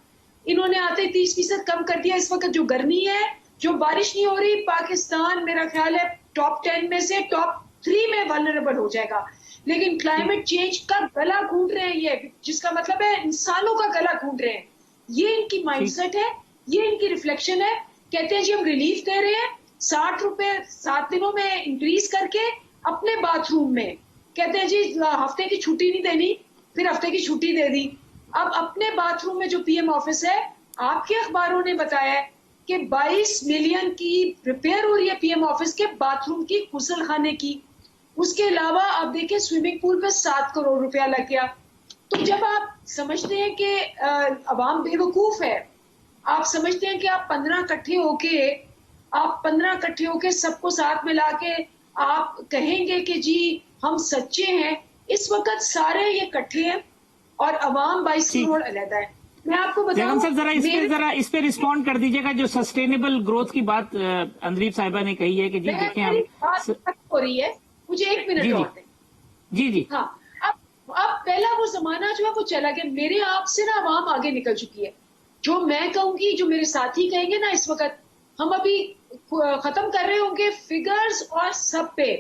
इन्होंने आते ही 30% कम कर दिया। इस वक्त जो गर्मी है, जो बारिश नहीं हो रही, पाकिस्तान मेरा ख्याल है टॉप 10 में से टॉप 3 में वल्नरेबल हो जाएगा। लेकिन क्लाइमेट चेंज का गला घूंट रहे हैं ये, जिसका मतलब है इंसानों का गला घूंट रहे हैं। ये इनकी माइंडसेट है, ये इनकी रिफ्लेक्शन है। कहते हैं जी हम रिलीफ दे रहे हैं, 60 रुपए 7 दिनों में इंक्रीज करके अपने बाथरूम में। कहते हैं जी हफ्ते की छुट्टी नहीं देनी, फिर हफ्ते की छुट्टी दे दी। अब अपने बाथरूम में जो पीएम ऑफिस है, आपके अखबारों ने बताया है कि 22 मिलियन की रिपेयर हो रही है पीएम ऑफिस के बाथरूम की, गुसल खाने की। उसके अलावा आप देखें स्विमिंग पूल पे 7 करोड़ रुपया लग गया। तो जब आप समझते हैं कि अवाम बेवकूफ है, आप समझते हैं कि आप 15 इकट्ठे होके सबको साथ मिला के आप कहेंगे कि जी हम सच्चे हैं। इस वक्त सारे ये इकट्ठे हैं और अवाम 22 करोड़ अलग है। मैं आपको बताऊं सर, जरा इस पे रिस्पॉन्ड कर दीजिएगा। जो सस्टेनेबल ग्रोथ की बात अंदरीप साहिबा ने कही है कि जी देखें हम हो रही है, मुझे 1 मिनट और दें। जी हाँ, अब पहला वो जमाना जो है वो चला गया। मेरे आपसे ना अवाम आगे निकल चुकी है। जो मैं कहूंगी, जो मेरे साथी कहेंगे ना, इस वक्त हम अभी खत्म कर रहे होंगे फिगर्स, और सब पे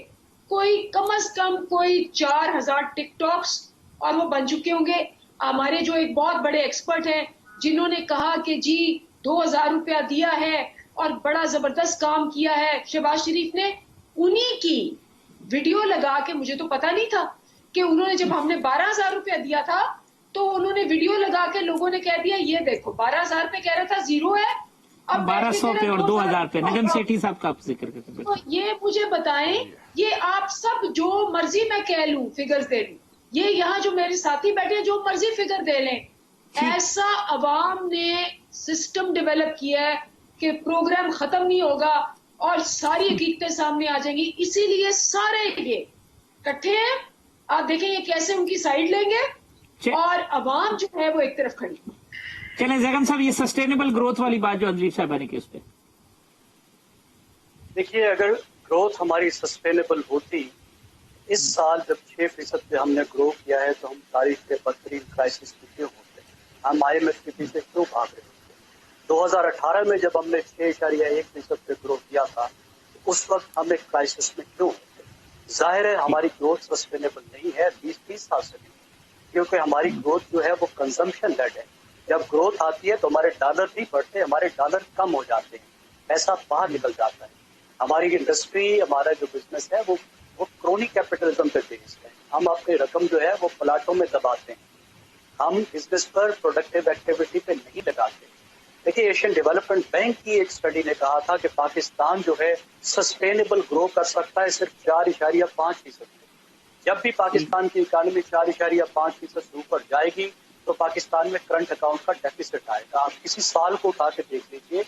कोई कम से कम कोई 4,000 टिकटॉक्स और वो बन चुके होंगे। हमारे जो एक बहुत बड़े एक्सपर्ट हैं जिन्होंने कहा कि जी 2,000 रुपया दिया है और बड़ा जबरदस्त काम किया है शहबाज शरीफ ने, उन्हीं की वीडियो लगा के, मुझे तो पता नहीं था कि उन्होंने, जब हमने 12,000 रुपया दिया था تو انہوں نے ویڈیو لگا کے لوگوں نے کہہ دیا یہ دیکھو 12,000 پہ کہہ رہا تھا زیرو ہے، اب 1200 پہ اور 2000 پہ نجم سیٹھی صاحب کا آپ ذکر کرتے ہیں. تو یہ مجھے بتائیں، یہ آپ سب جو مرضی میں کہہ لوں فگرز دے لوں، یہ یہاں جو میرے ساتھی بیٹھے ہیں جو مرضی فگر دے لیں، ایسا عوام نے سسٹم ڈیولپ کیا ہے کہ پروگرام ختم نہیں ہوگا اور ساری حقیقتیں سامنے آ جائیں گی. اسی لیے سارے یہ اکٹھے ہیں، آپ دیکھیں یہ کیسے ان کی سائڈ لیں گے اور عوام جو ہے وہ ایک طرف کھڑی. چلیں زیغم صاحب، یہ سسٹینیبل گروتھ والی بات جو اندریف صاحبہ نے کی اس پہ دیکھیے، اگر گروتھ ہماری سسٹینیبل ہوتی، اس سال جب 6% پہ ہم نے گرو کیا ہے تو ہم تاریخ کے بدترین کرائسس میں کیوں ہوتے؟ ہم IMF کے پیچھے کیوں بھاگ رہے ہوتے؟ 2018 میں جب ہم نے 6.1% پہ گرو کیا تھا اس وقت ہم ایک کرائسس میں کیوں ہوتے؟ ظاہر ہے ہماری گروتھ سسٹینیبل نہیں ہے 20-30 سال سے نہیں، کیونکہ ہماری گروتھ جو ہے وہ کنزمپشن لیڈ ہے. جب گروتھ آتی ہے تو ہمارے ڈالر نہیں بڑھتے، ہمارے ڈالر کم ہو جاتے ہیں، پیسہ باہر نکل جاتا ہے. ہماری انڈسٹری، ہمارا جو بزنس ہے وہ کرونی کیپٹلزم پہ بیسڈ ہے. ہم اپنی رقم جو ہے وہ پلاٹوں میں دباتے ہیں، ہم بزنس پر پروڈکٹیو ایکٹیویٹی پہ نہیں لگاتے. دیکھیے، ایشین ڈیولپمنٹ بینک کی ایک اسٹڈی نے کہا تھا کہ پاکستان جو ہے سسٹینیبل گرو کر سکتا ہے صرف 4.5%. جب بھی پاکستان کی اکانومی 4.5% سے اوپر جائے گی تو پاکستان میں کرنٹ اکاؤنٹ کا ڈیفیسٹ آئے گا. آپ کسی سال کو اٹھا کے دیکھ لیجیے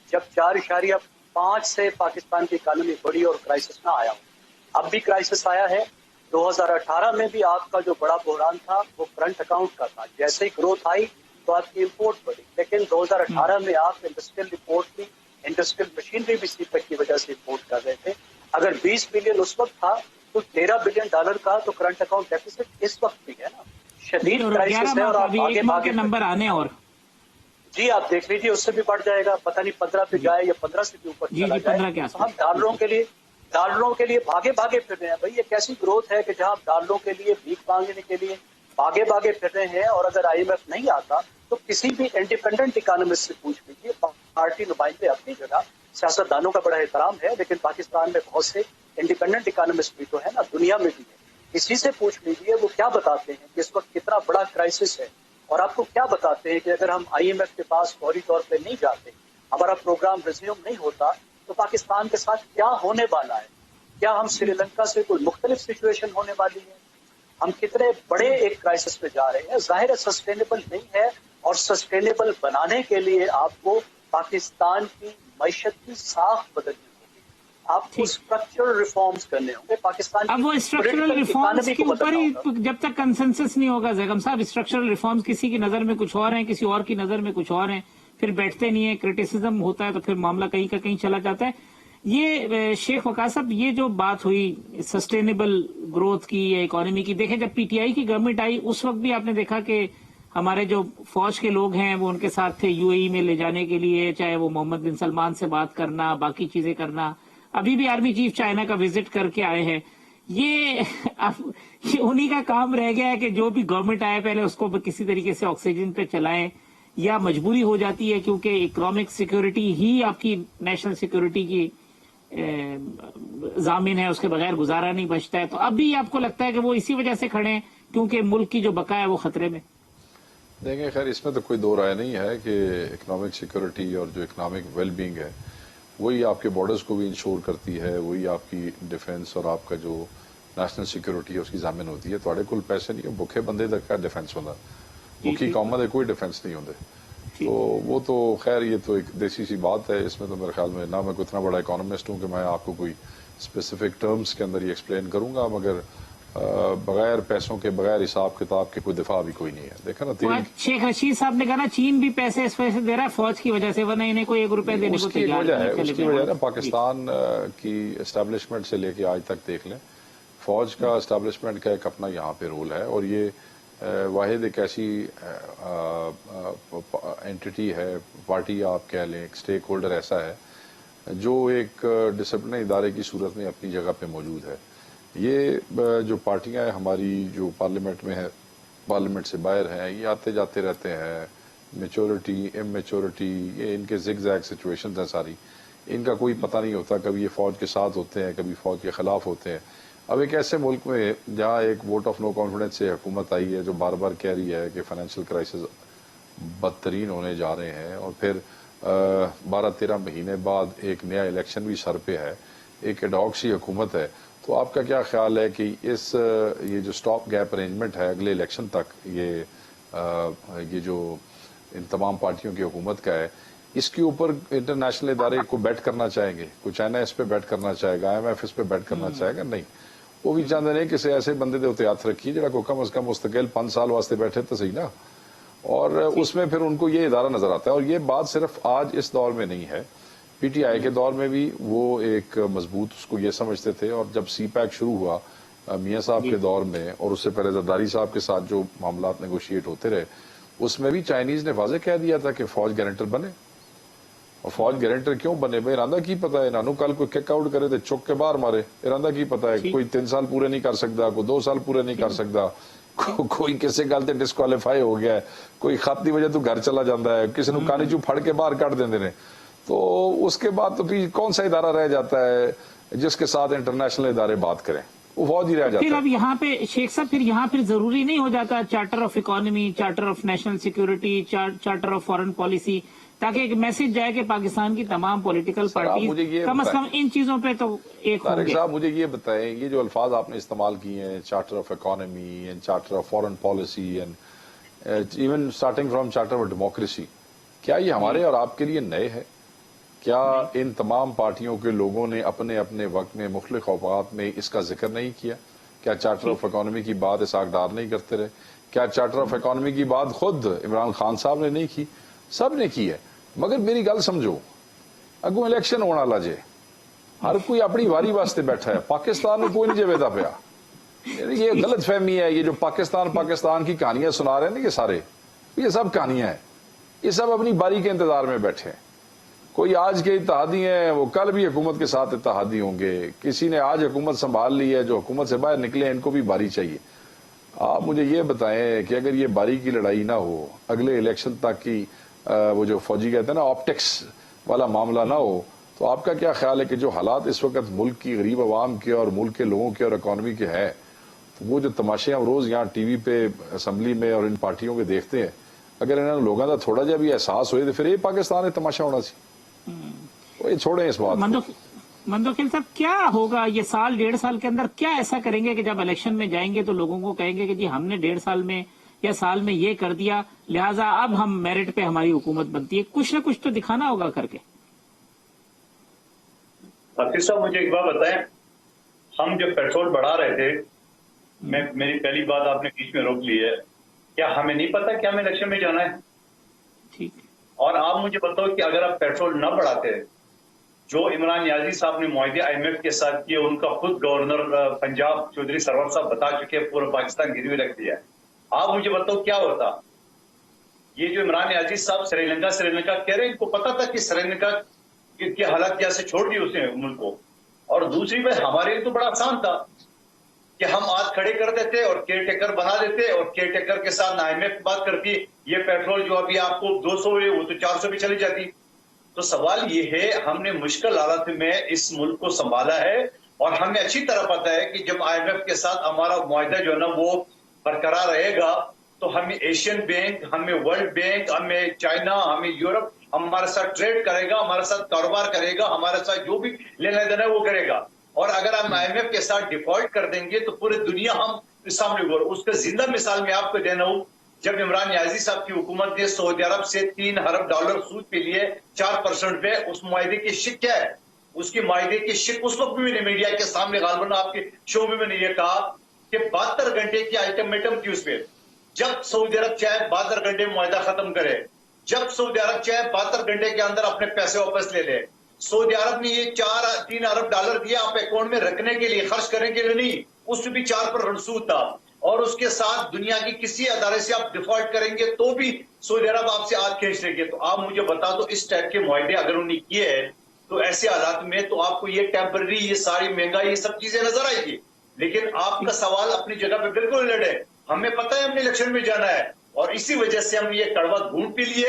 جب 4.5 سے پاکستان کی اکانومی بڑی اور کرائسس نہ آیا ہو. اب بھی کرائسس آیا ہے. 2018 میں بھی آپ کا جو بڑا بحران تھا وہ کرنٹ اکاؤنٹ کا تھا. جیسے ہی گروتھ آئی تو آپ کی امپورٹ بڑھی، لیکن 2018 میں آپ انڈسٹریل رپورٹ کی انڈسٹریل مشینری بھی سیپیک کی وجہ سے امپورٹ کر رہے تھے. اگر 20 بلین اس وقت تھا تو $13 بلین کا تو کرنٹ اکاؤنٹ ڈیفیسٹ اس وقت بھی ہے نا. شدید اور 11 کرائسس ہے اور ماہ آپ ابھی آگے ایک ماہ کے بھاگے. نمبر آنے اور جی آپ دیکھ لیجیے اس سے بھی بڑھ جائے گا، پتہ نہیں 15 پہ جائے یا 15 سے بھی اوپر چلا جائے. 15 کے آس تو ہم پاس. ڈالروں کے لیے بھاگے پھر رہے ہیں. بھائی یہ کیسی گروتھ ہے کہ جہاں آپ ڈالروں کے لیے بھیک مانگنے کے لیے بھاگے پھر رہے ہیں؟ اور اگر IMF نہیں آتا تو کسی بھی انڈیپینڈنٹ اکانومسٹ سے پوچھ لیجیے. پارٹی نمائندے اپنی جگہ، سیاستدانوں کا بڑا احترام ہے، لیکن پاکستان میں بہت سے انڈیپینڈنٹ اکانومسٹ بھی تو ہے نا، دنیا میں بھی ہے. کسی سے پوچھ لیجیے وہ کیا بتاتے ہیں کہ اس وقت کتنا بڑا کرائسس ہے. اور آپ کو کیا بتاتے ہیں کہ اگر ہم IMF کے پاس فوری طور پہ نہیں جاتے، ہمارا پروگرام ریزیوم نہیں ہوتا تو پاکستان کے ساتھ کیا ہونے والا ہے؟ کیا ہم سری لنکا سے کوئی مختلف سچویشن ہونے والی ہے؟ ہم کتنے بڑے ایک کرائسس میں جا رہے ہیں. ظاہر ہے سسٹینیبل نہیں ہے، اور سسٹینیبل بنانے کے لیے آپ کو پاکستان کی معیشت کی ساخت بدلنی ہوگی. آپ کو اسٹرکچرل ریفارمز کرنے ہوں گے. پاکستان اب کی وہ اسٹرکچرل پولیٹیکل ریفارمز اکانومی کے کو اوپر بدلنا ہی ہوگا. جب تک کنسنسس نہیں ہوگا زیغم صاحب، اسٹرکچرل ریفارمز کسی کی نظر میں کچھ اور ہیں، کسی اور کی نظر میں کچھ اور ہیں، پھر بیٹھتے نہیں ہیں، کرٹیسزم ہوتا ہے تو پھر معاملہ کہیں کا کہیں چلا جاتا ہے. یہ شیخ وقاص صاحب، یہ جو بات ہوئی سسٹینیبل گروتھ کی یا اکانومی کی، دیکھیں جب PTI کی گورنمنٹ آئی اس وقت بھی آپ نے دیکھا کہ ہمارے جو فوج کے لوگ ہیں وہ ان کے ساتھ تھے UAE میں لے جانے کے لیے، چاہے وہ محمد بن سلمان سے بات کرنا، باقی چیزیں کرنا. ابھی بھی آرمی چیف چائنا کا وزٹ کر کے آئے ہیں. یہ انہی کا کام رہ گیا ہے کہ جو بھی گورنمنٹ آئے پہلے اس کو کسی طریقے سے آکسیجن پہ چلائیں، یا مجبوری ہو جاتی ہے کیونکہ اکنامک سیکیورٹی ہی آپ کی نیشنل سیکیورٹی کی ضامن ہے، اس کے بغیر گزارا نہیں بچتا ہے. تو اب بھی آپ کو لگتا ہے کہ وہ اسی وجہ سے کھڑے ہیں کیونکہ ملک کی جو بقا ہے وہ خطرے میں؟ دیکھیں، خیر اس میں تو کوئی دو رائے نہیں ہے کہ اکنامک سیکورٹی اور جو اکنامک ویل بینگ ہے وہی آپ کے بارڈرز کو بھی انشور کرتی ہے، وہی آپ کی ڈیفنس اور آپ کا جو نیشنل سیکورٹی ہے اس کی ضامن ہوتی ہے. تھوڑے کول پیسے نہیں، بھوکے بندے تک کا ڈیفنس ہوتا، بھوکی قوموں دے کوئی ڈیفنس نہیں ہوتے. تو وہ تو خیر یہ تو ایک دیسی سی بات ہے. اس میں تو میرے خیال میں نہ میں کوئی اتنا بڑا اکانومسٹ ہوں کہ میں آپ کو کوئی اسپیسیفک ٹرمز کے اندر یہ ایکسپلین کروں گا، مگر بغیر پیسوں کے، بغیر حساب کتاب کے کوئی دفاع بھی کوئی نہیں ہے. دیکھا نا تین شیخ رشید صاحب نے کہا نا چین بھی پیسے اس وجہ سے دے رہا ہے فوج کی وجہ سے، ورنہ انہیں کوئی ₹1 دینے کو اس کی ایک تیار وجہ ہے، نہیں. اس کی وجہ ہے نا پاکستان کی اسٹیبلشمنٹ سے لے کے آج تک دیکھ لیں، فوج کا اسٹیبلشمنٹ کا ایک اپنا یہاں پہ رول ہے. اور یہ واحد ایک ایسی اینٹی ہے، پارٹی آپ کہہ لیں، ایک سٹیک ہولڈر ایسا ہے جو ایک ڈسپلن ادارے کی صورت میں اپنی جگہ پہ موجود ہے. یہ جو پارٹیاں ہیں ہماری جو پارلیمنٹ میں ہے، پارلیمنٹ سے باہر ہیں، یہ آتے جاتے رہتے ہیں. میچورٹی، اممیچورٹی، یہ ان کے زگ زیگ سچویشنز ہیں ساری. ان کا کوئی پتہ نہیں ہوتا، کبھی یہ فوج کے ساتھ ہوتے ہیں، کبھی فوج کے خلاف ہوتے ہیں. اب ایک ایسے ملک میں جہاں ایک ووٹ آف نو کانفیڈنس سے حکومت آئی ہے جو بار بار کہہ رہی ہے کہ فائنینشیل کرائسس بدترین ہونے جا رہے ہیں، اور پھر 12-13 مہینے بعد ایک نیا الیکشن بھی سر پہ ہے، ایک ایڈاک سی حکومت ہے، تو آپ کا کیا خیال ہے کہ یہ جو سٹاپ گیپ ارینجمنٹ ہے اگلے الیکشن تک، یہ جو ان تمام پارٹیوں کی حکومت کا ہے، اس کے اوپر انٹرنیشنل ادارے کو بیٹ کرنا چاہیں گے؟ کچھ چائنا اس پہ بیٹ کرنا چاہے گا، IMF اس پہ بیٹ کرنا چاہے گا؟ نہیں، وہ بھی چاہتے ہیں کسی ایسے بندے دے ہاتھ رکھی جڑا کو کم از کم مستقل 5 سال واسطے بیٹھے تو صحیح نا، اور اس میں پھر ان کو یہ ادارہ نظر آتا ہے۔ اور یہ بات صرف آج اس دور میں نہیں ہے، PTI کے دور میں بھی وہ ایک مضبوط اس کو یہ سمجھتے تھے، اور جب CPAC شروع ہوا میاں صاحب کے دور میں، اور اس سے پہلے زرداری صاحب کے ساتھ جو معاملات نیگوشیٹ ہوتے رہے، اس میں بھی چائنیز نے واضح کہہ دیا تھا کہ فوج گارنٹر بنے، اور فوج گارنٹر کیوں بنے بھائی؟ ارادہ کی پتا ہے، انہوں کل کوئی کک آؤٹ کرے تو چک کے باہر مارے، ارادہ کی پتا ہے، کوئی 3 سال پورے نہیں کر سکتا، کوئی 2 سال پورے نہیں کر سکتا، کوئی کسی گل تے ڈسکوالیفائی ہو گیا ہے، کوئی خط دی وجہ تو گھر چلا جاتا ہے، کسی نو کانی چو پھڑ کے باہر کٹ دیندے نے، تو اس کے بعد تو پھر کون سا ادارہ رہ جاتا ہے جس کے ساتھ انٹرنیشنل ادارے بات کریں؟ وہ فوج ہی رہ جاتا ہے۔ پھر اب یہاں پہ شیخ صاحب پھر یہاں پھر ضروری نہیں ہو جاتا charter of economy, charter of national security, charter of foreign policy, تاکہ ایک میسج جائے کہ پاکستان کی تمام پولیٹیکل پارٹیز کم از کم ان چیزوں پہ تو ایک ہوں طارق گے؟ صاحب مجھے یہ بتائیں، یہ جو الفاظ آپ نے استعمال کیے ہیں، charter of economy and charter of foreign policy and even starting from charter of democracy, کیا یہ ہمارے اور آپ کے لیے نئے ہے؟ کیا ان تمام پارٹیوں کے لوگوں نے اپنے اپنے وقت میں مختلف اوقات میں اس کا ذکر نہیں کیا؟ کیا چارٹر آف اکانومی کی بات اسحاق ڈار نہیں کرتے رہے؟ کیا چارٹر آف اکانومی کی بات خود عمران خان صاحب نے نہیں کی؟ سب نے کی ہے، مگر میری گل سمجھو، اگوں الیکشن ہونا لا جے، ہر کوئی اپنی واری واسطے بیٹھا ہے، پاکستان میں کوئی نہیں جیویدا پیا۔ یہ غلط فہمی ہے، یہ جو پاکستان کی کہانیاں سنا رہے ہیں نا، یہ سارے یہ سب کہانیاں ہیں، یہ سب اپنی باری کے انتظار میں بیٹھے ہیں۔ کوئی آج کے اتحادی ہیں، وہ کل بھی حکومت کے ساتھ اتحادی ہوں گے، کسی نے آج حکومت سنبھال لی ہے، جو حکومت سے باہر نکلے ان کو بھی باری چاہیے۔ آپ مجھے یہ بتائیں کہ اگر یہ باری کی لڑائی نہ ہو، اگلے الیکشن تک کی وہ جو فوجی کہتے ہیں نا آپٹکس والا معاملہ نہ ہو، تو آپ کا کیا خیال ہے کہ جو حالات اس وقت ملک کی غریب عوام کے اور ملک کے لوگوں کے اور اکانومی کے ہیں، تو وہ جو تماشے ہم روز یہاں ٹی وی پہ اسمبلی میں اور ان پارٹیوں کے دیکھتے ہیں، اگر انہوں نے لوگوں کا تھوڑا جا بھی احساس ہوئے تو پھر یہ پاکستان ہے تماشا ہونا سی۔ وہ چھوڑیں اس بات کو۔ مندوخیل صاحب کیا ہوگا یہ سال 1.5 سال کے اندر، کیا ایسا کریں گے کہ جب الیکشن میں جائیں گے تو لوگوں کو کہیں گے کہ جی ہم نے 1.5 سال میں یا سال میں یہ کر دیا، لہٰذا اب ہم میرٹ پہ ہماری حکومت بنتی ہے؟ کچھ نہ کچھ تو دکھانا ہوگا کر کے۔ حفیظ صاحب مجھے ایک بات بتائیں، ہم جب پیٹرول بڑھا رہے تھے، میری پہلی بات آپ نے بیچ میں روک لی ہے، کیا ہمیں نہیں پتا کہ ہمیں الیکشن میں جانا ہے؟ ٹھیک، اور آپ مجھے بتاؤ کہ اگر آپ پیٹرول نہ بڑھاتے، جو عمران نیازی صاحب نے معاہدے IMF کے ساتھ کیے، ان کا خود گورنر پنجاب چودھری سرور صاحب بتا چکے، پورا پاکستان گروی رکھ دیا ہے، آپ مجھے بتاؤ کیا ہوتا؟ یہ جو عمران نیازی صاحب سری لنکا کہہ رہے ہیں، ان کو پتا تھا کہ سری لنکا کی حالت کیسے چھوڑ دی اس نے ملک کو۔ اور دوسری بات ہمارے لیے تو بڑا آسان تھا کہ ہم ہاتھ کھڑے کر دیتے اور کیئر ٹیکر بنا دیتے، اور کیئر ٹیکر کے ساتھ IMF بات کرتی، یہ پیٹرول جو ابھی آپ کو 200 ہے وہ تو 400 بھی چلی جاتی۔ تو سوال یہ ہے، ہم نے مشکل حالت میں اس ملک کو سنبھالا ہے، اور ہمیں اچھی طرح پتا ہے کہ جب IMF کے ساتھ ہمارا معاہدہ جو ہے نا وہ برقرار رہے گا، تو ہمیں ایشین بینک، ہمیں ورلڈ بینک، ہمیں چائنا، ہمیں یورپ ہمارے ساتھ ٹریڈ کرے گا، ہمارے ساتھ کاروبار کرے گا، ہمارے ساتھ جو بھی لینا دینا ہے وہ کرے گا۔ اور اگر ہم IMF کے ساتھ ڈیفالٹ کر دیں گے تو پوری دنیا ہم سامنے ہوگا۔ اس کا زندہ مثال میں آپ کو دینا ہوں، جب عمران نیازی صاحب کی حکومت نے سعودی عرب سے $3 ارب سود پہ لیے 4% پہ، اس معاہدے کی شک کیا ہے؟ اس کی معاہدے کی شک اس وقت بھی میں نے میڈیا کے سامنے غالباً آپ کے شو میں نے یہ کہا کہ 72 گھنٹے کی الٹیمیٹم تھی اس پہ، جب سعودی عرب چاہے 72 گھنٹے میں معاہدہ ختم کرے، جب سعودی عرب چاہے 72 گھنٹے کے اندر اپنے پیسے واپس لے لے۔ سعودی عرب نے یہ $3 ارب دیا آپ اکاؤنٹ میں رکھنے کے لیے، خرچ کرنے کے لیے نہیں، اس میں بھی 4% سود تھا، اور اس کے ساتھ دنیا کی کسی ادارے سے آپ ڈیفالٹ کریں گے تو بھی سعودی عرب آپ سے ہاتھ کھینچ لیں گے۔ تو آپ مجھے بتا دو، اس ٹائپ کے معاہدے اگر انہوں نے کیے ہیں تو ایسے حالات میں تو آپ کو یہ ٹیمپرری، یہ ساری مہنگائی، یہ سب چیزیں نظر آئے گی۔ لیکن آپ کا سوال اپنی جگہ پہ بالکل الٹ ہے، ہمیں پتہ ہے ہم نے الیکشن میں جانا ہے، اور اسی وجہ سے ہم یہ کڑوا گھونٹ پی لیے،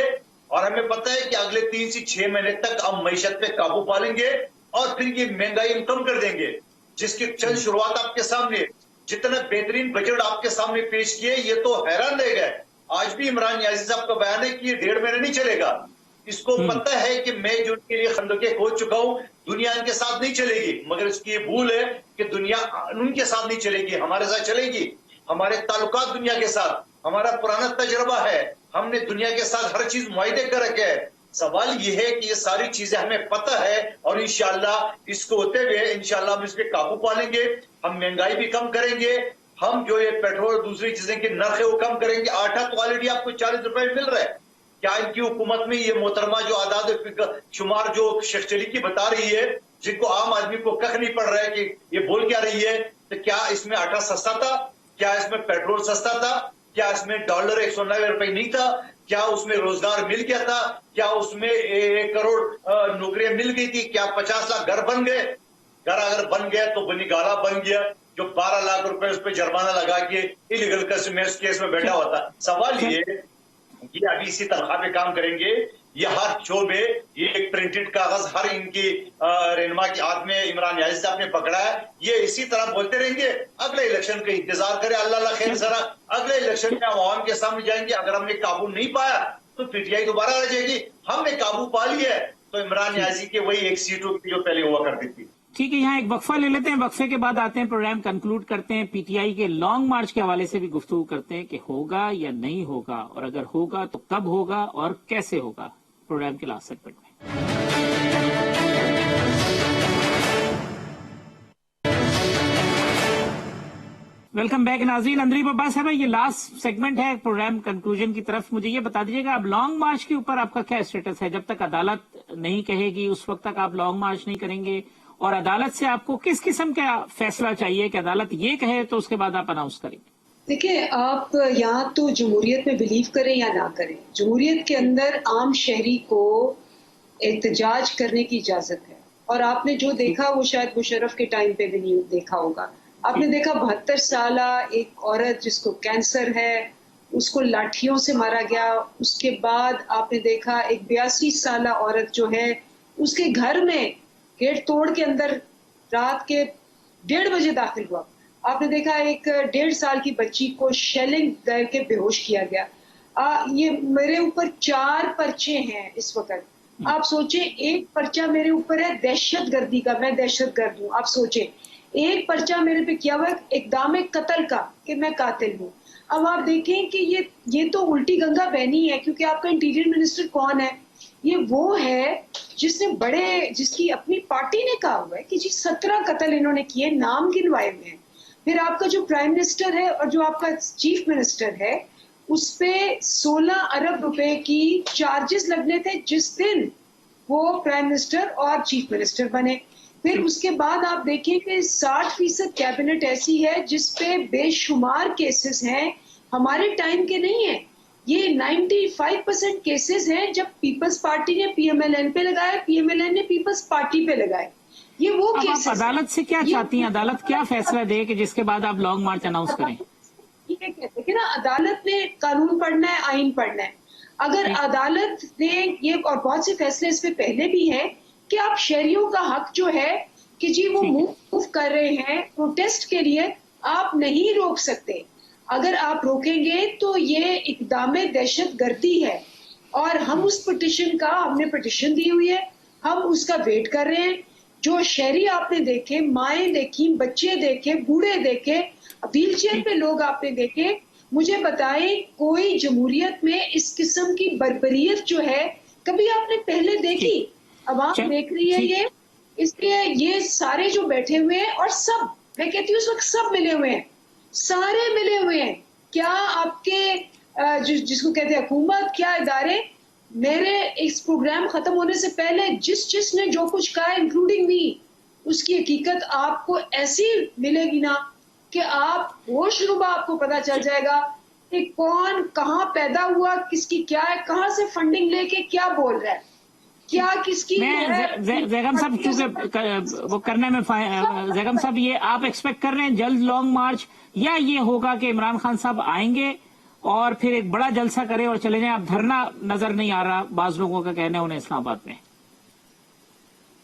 اور ہمیں پتہ ہے کہ اگلے 3 سے 6 مہینے تک ہم معیشت پہ قابو پا لیں گے، اور پھر یہ مہنگائی ہم کم کر دیں گے۔ जिसकी चंद शुरुआत आपके सामने, जितना बेहतरीन बजट आपके सामने पेश किए, ये तो हैरान रह गए। आज भी इमरान याजी साहब का बयान है कि ये 1.5 महीने नहीं चलेगा। इसको पता है कि मैं जो उनके लिए खंदके खोद चुका हूं, दुनिया इनके साथ नहीं चलेगी, मगर इसकी ये भूल है कि दुनिया उनके साथ नहीं चलेगी, हमारे साथ चलेगी। हमारे ताल्लुकात दुनिया के साथ, हमारा पुराना तजर्बा है, हमने दुनिया के साथ हर चीज मुआहदे कर रखे है। सवाल ये है कि ये सारी चीजें हमें पता है और इंशाअल्लाह इसको होते हुए इंशाअल्लाह हम इस पे काबू पालेंगे। हम महंगाई भी कम करेंगे, हम जो ये पेट्रोल दूसरी चीजें की नर्क है वो कम करेंगे। आटा तो ऑलरेडी आपको 40 रुपए में मिल रहा है। क्या इनकी हुकूमत में ये मोहतरमा जो आदाद शुमार जो शेख की बता रही है, जिनको आम आदमी को कख नहीं पड़ रहा है कि ये बोल क्या रही है, तो क्या इसमें आटा सस्ता था? क्या इसमें पेट्रोल सस्ता था? क्या इसमें डॉलर 190 रुपए नहीं था? क्या उसमें रोजगार मिल गया था? क्या उसमें 1 करोड़ नौकरियां मिल गई थी? क्या 50 लाख घर बन गए? घर अगर बन गया तो बनी गाला बन गया, जो 12 लाख रुपए उस पर जुर्माना लगा के इलीगल केस में बैठा हुआ था। सवाल ये अभी इसी तनख्वाह पे काम करेंगे, ये हर शोबे, ये एक प्रिंटेड कागज हर इनकी रहनुमा के हाथ में इमरान याजी साहब ने पकड़ा है, ये इसी तरह बोलते रहेंगे। अगले इलेक्शन का इंतजार करें, अल्लाह खैर सरा, अगले इलेक्शन में आवाम के सामने जाएंगे। अगर हमने काबू नहीं पाया तो पीटीआई दोबारा आ जाएगी। हमने काबू पा लिया है तो इमरान याजी के वही 1 सीटों की जो पहले हुआ करती थी। ठीक है, यहाँ एक वक्फा ले लेते हैं, वक्फे के बाद आते हैं, प्रोग्राम कंक्लूड करते हैं। पीटीआई के लॉन्ग मार्च के हवाले से भी गुफ्तगू करते हैं कि होगा या नहीं होगा, और अगर होगा तो कब होगा और कैसे होगा, प्रोग्राम के लास्ट सेगमेंट में। वेलकम बैक नाज़रीन, अंदरीब अब्बास है। ये लास्ट सेगमेंट है प्रोग्राम कंक्लूजन की तरफ। मुझे ये बता दीजिएगा, अब लॉन्ग मार्च के ऊपर आपका क्या स्टेटस है? जब तक अदालत नहीं कहेगी उस वक्त तक आप लॉन्ग मार्च नहीं करेंगे, और अदालत से आपको किस किस्म का फैसला चाहिए कि अदालत ये कहे तो उसके बाद आप अनाउंस करेंगे? देखिए, आप यहाँ तो जमहूरियत में बिलीव करें या ना करें, जमहूरियत के अंदर आम शहरी को एहतजाज करने की इजाजत है। और आपने जो देखा वो शायद मुशर्रफ के टाइम पे भी नहीं देखा होगा। आपने देखा 72 साल एक औरत जिसको कैंसर है, उसको लाठियों से मारा गया। उसके बाद आपने देखा एक 82 साल औरत जो है, उसके घर में गेट तोड़ के अंदर रात के 1:30 बजे दाखिल हुआ। आपने देखा एक 1.5 साल की बच्ची को शेलिंग दे के बेहोश किया गया। ये मेरे ऊपर 4 पर्चे हैं इस वक्त। आप सोचें, एक पर्चा मेरे ऊपर है दहशतगर्दी का, मैं दहशतगर्द हूँ। आप सोचें, एक पर्चा मेरे पे किया हुआ इक़दाम कत्ल का कि मैं कातिल हूँ। अब आप देखें कि ये तो उल्टी गंगा बहनी है, क्योंकि आपका इंटीरियर मिनिस्टर कौन है? ये वो है जिसकी अपनी पार्टी ने कहा हुआ है कि जी 17 कत्ल इन्होंने किए, नाम गिनवाए हुए हैं। फिर आपका जो प्राइम मिनिस्टर है और जो आपका चीफ मिनिस्टर है, उस पे 16 अरब रुपए की चार्जेस लगने थे जिस दिन वो प्राइम मिनिस्टर और चीफ मिनिस्टर बने। फिर उसके बाद आप देखें कि 60% कैबिनेट ऐसी है जिसपे बेशुमार केसेस हैं, हमारे टाइम के नहीं है। ये 95% केसेस हैं जब पीपल्स पार्टी ने पीएमएलएन पे लगाए, पीएमएलएन ने पीपल्स पार्टी पे लगाए। ये वो केसेस। अदालत से क्या चाहती हैं? अदालत क्या फैसला दे कि जिसके बाद आप लॉन्ग मार्च अनाउंस करें? ये कहते हैं ना, अदालत ने कानून पढ़ना है, आइन पढ़ना है। अगर अदालत ने ये, और बहुत से फैसले इस पे पहले भी हैं, कि आप शहरियों का हक जो है कि जी वो मूव कर रहे हैं प्रोटेस्ट के लिए, आप नहीं रोक सकते। अगर आप रोकेंगे तो ये इक़दाम दहशतगर्दी है। और हम उस पिटिशन का, हमने पिटिशन दी हुई है, हम उसका वेट कर रहे हैं। जो शहरी आपने देखे, माएँ देखी, बच्चे देखे, बूढ़े देखे, व्हील चेयर पे लोग आपने देखे, मुझे बताएं कोई जमहूरियत में इस किस्म की बर्बरियत जो है कभी आपने पहले देखी? अब आप देख रही है ये, इसलिए ये सारे जो बैठे हुए हैं, और सब, मैं कहती हूँ उस वक्त सब मिले हुए हैं, सारे मिले हुए हैं। क्या आपके जिसको कहते हैं हुकूमत, क्या इदारे, मेरे इस प्रोग्राम खत्म होने से पहले जिसने जो कुछ कहा इंक्लूडिंग मी, उसकी हकीकत आपको ऐसी मिलेगी ना कि आप होशरुबा आपको पता चल जाएगा कि कौन कहाँ पैदा हुआ, किसकी क्या है, कहाँ से फंडिंग लेके क्या बोल रहा है, क्या किसकी। जैगम साहब, क्योंकि वो करने में जैगम साहब, ये आप एक्सपेक्ट कर रहे हैं जल्द लॉन्ग मार्च, या ये होगा कि इमरान खान साहब आएंगे और फिर एक बड़ा जलसा करें और चले जाएं? अब धरना नजर नहीं आ रहा, बाज लोगों का कहना है उन्हें इस्लामाबाद में।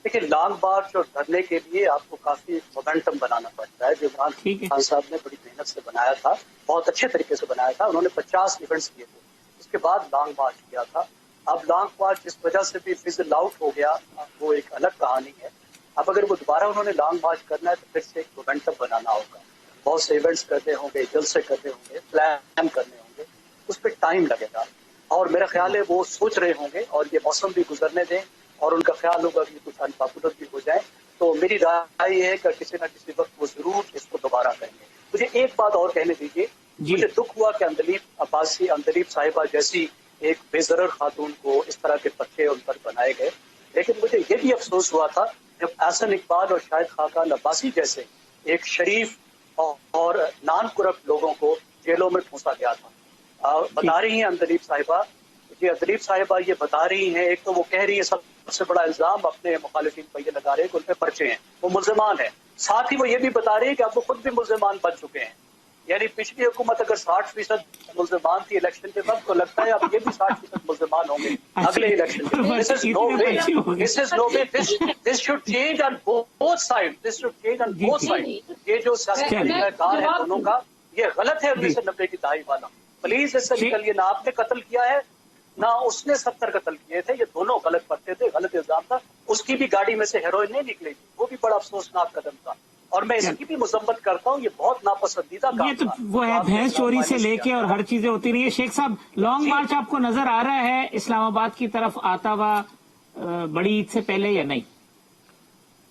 देखिए, लॉन्ग मार्च और धरने के लिए आपको काफी मोमेंटम बनाना पड़ता है, जो इमरान खान साहब ने बड़ी मेहनत से बनाया था, बहुत अच्छे तरीके से बनाया था। उन्होंने 50 इवेंट्स किए थे, उसके बाद लॉन्ग मार्च किया था। अब लॉन्ग मार्च इस वजह से भी फिजल आउट हो गया, वो एक अलग कहानी है। अब अगर वो दोबारा उन्होंने लॉन्ग मार्च करना है तो फिर से एक मोमेंटम बनाना होगा, बहुत से इवेंट्स करने होंगे, जलसे करने होंगे, प्लान करने होंगे, उस पर टाइम लगेगा। और मेरा ख्याल है वो सोच रहे होंगे, और ये मौसम भी गुजरने दें, और उनका ख्याल होगा कि कुछ अनपॉपुलर भी हो जाए। तो मेरी राय ये है कि किसी न किसी वक्त वो जरूर इसको दोबारा करेंगे। मुझे एक बात और कहने दीजिए, मुझे दुख हुआ कि अंदलीब साहिबा जैसी एक बेजरर खातून को इस तरह के पर्चे उन पर बनाए गए, लेकिन मुझे ये भी अफसोस हुआ था जब एहसन इकबाल और शाहिद खाकान अब्बासी जैसे एक शरीफ और नॉन करप्ट लोगों को जेलों में ठूंसा गया था। बता रही हैं अंदलीब साहिबा ये बता रही हैं, एक तो वो कह रही है सबसे बड़ा इल्जाम अपने मुखालिफिन पर ये लगा रहे हैं कि उन पे पर्चे हैं, वो मुल्जिमान है। साथ ही वो ये भी बता रही है कि अब वो खुद भी मुल्जिमान बन चुके हैं। यानी पिछली हुकूमत अगर 60% मुल्जिमान थी इलेक्शन के वक्त, तो लगता है अब ये भी 60% मुल्जिमान होंगे अगले इलेक्शन में। This is no way, this should change on both side. ये जो सियासी है दोनों का, ये गलत है 1990 की दहाई वाला। प्लीज इससे निकलिए, ना आपने कत्ल किया है ना उसने 70 कत्ल किए थे, ये दोनों गलत पर्चे थे, गलत इल्जाम था। उसकी भी गाड़ी में से हेरोइन नहीं निकलेगी, वो भी बड़ा अफसोसनाक कदम था, और मैं इसकी भी मजम्मत करता हूँ। ये बहुत नापसंदीदा काम ये तो वो है, भैंस चोरी से लेके और हर चीजें होती रही है। शेख साहब, लॉन्ग मार्च आपको नजर आ रहा है इस्लामाबाद की तरफ आता हुआ बड़ी ईद से पहले या नहीं?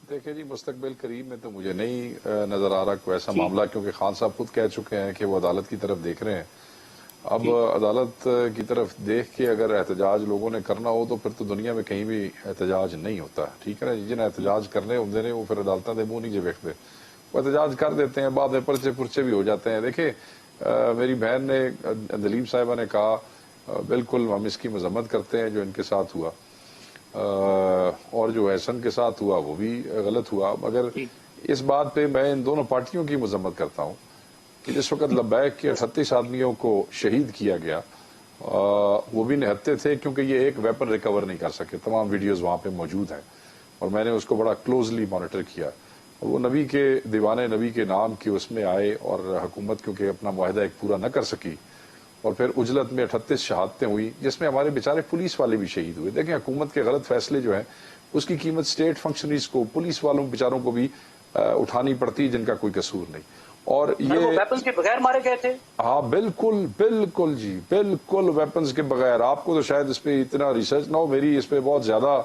देखिए जी, मुस्तकबिल करीब में तो मुझे नहीं नजर आ रहा कोई ऐसा मामला, क्योंकि खान साहब खुद कह चुके हैं कि वो अदालत की तरफ देख रहे हैं। अब अदालत की तरफ देख के अगर एहतजाज लोगों ने करना हो तो फिर तो दुनिया में कहीं भी एहतजाज नहीं होता, ठीक है ना। जिन्हें एहतजाज करने होंगे ने वो फिर अदालतों के मुंह नहीं देखते, वो एहतजाज कर देते हैं, बाद में पर्चे पुरचे भी हो जाते हैं। देखिए, मेरी बहन ने, अंदलीब साहिबा ने कहा, बिल्कुल हम इसकी मजम्मत करते हैं जो इनके साथ हुआ, और जो एहसन के साथ हुआ वो भी गलत हुआ। मगर इस बात पे मैं इन दोनों पार्टियों की मजम्मत करता हूँ कि जिस वक्त लब्बैक के 38 आदमियों को शहीद किया गया, वो भी निहत्ते थे, क्योंकि ये एक वेपन रिकवर नहीं कर सके। तमाम वीडियोस वहां पे मौजूद हैं और मैंने उसको बड़ा क्लोजली मॉनिटर किया। और वो नबी के दीवाने नबी के नाम के उसमें आए, और हुकूमत क्योंकि अपना मुआहदा एक पूरा न कर सकी, और फिर उजलत में 38 शहादतें हुई, जिसमें हमारे बेचारे पुलिस वाले भी शहीद हुए। देखें, हुकूमत के गलत फैसले जो है उसकी कीमत स्टेट फंक्शनरीज को, पुलिस वालों बेचारों को भी उठानी पड़ती, जिनका कोई कसूर नहीं। और ये वेपन्स के बगैर मारे गए थे। हाँ, बिल्कुल बिल्कुल जी, बिल्कुल वेपन्स के बगैर। आपको तो शायद इस पे इतना रिसर्च ना हो, मेरी इस पे बहुत ज्यादा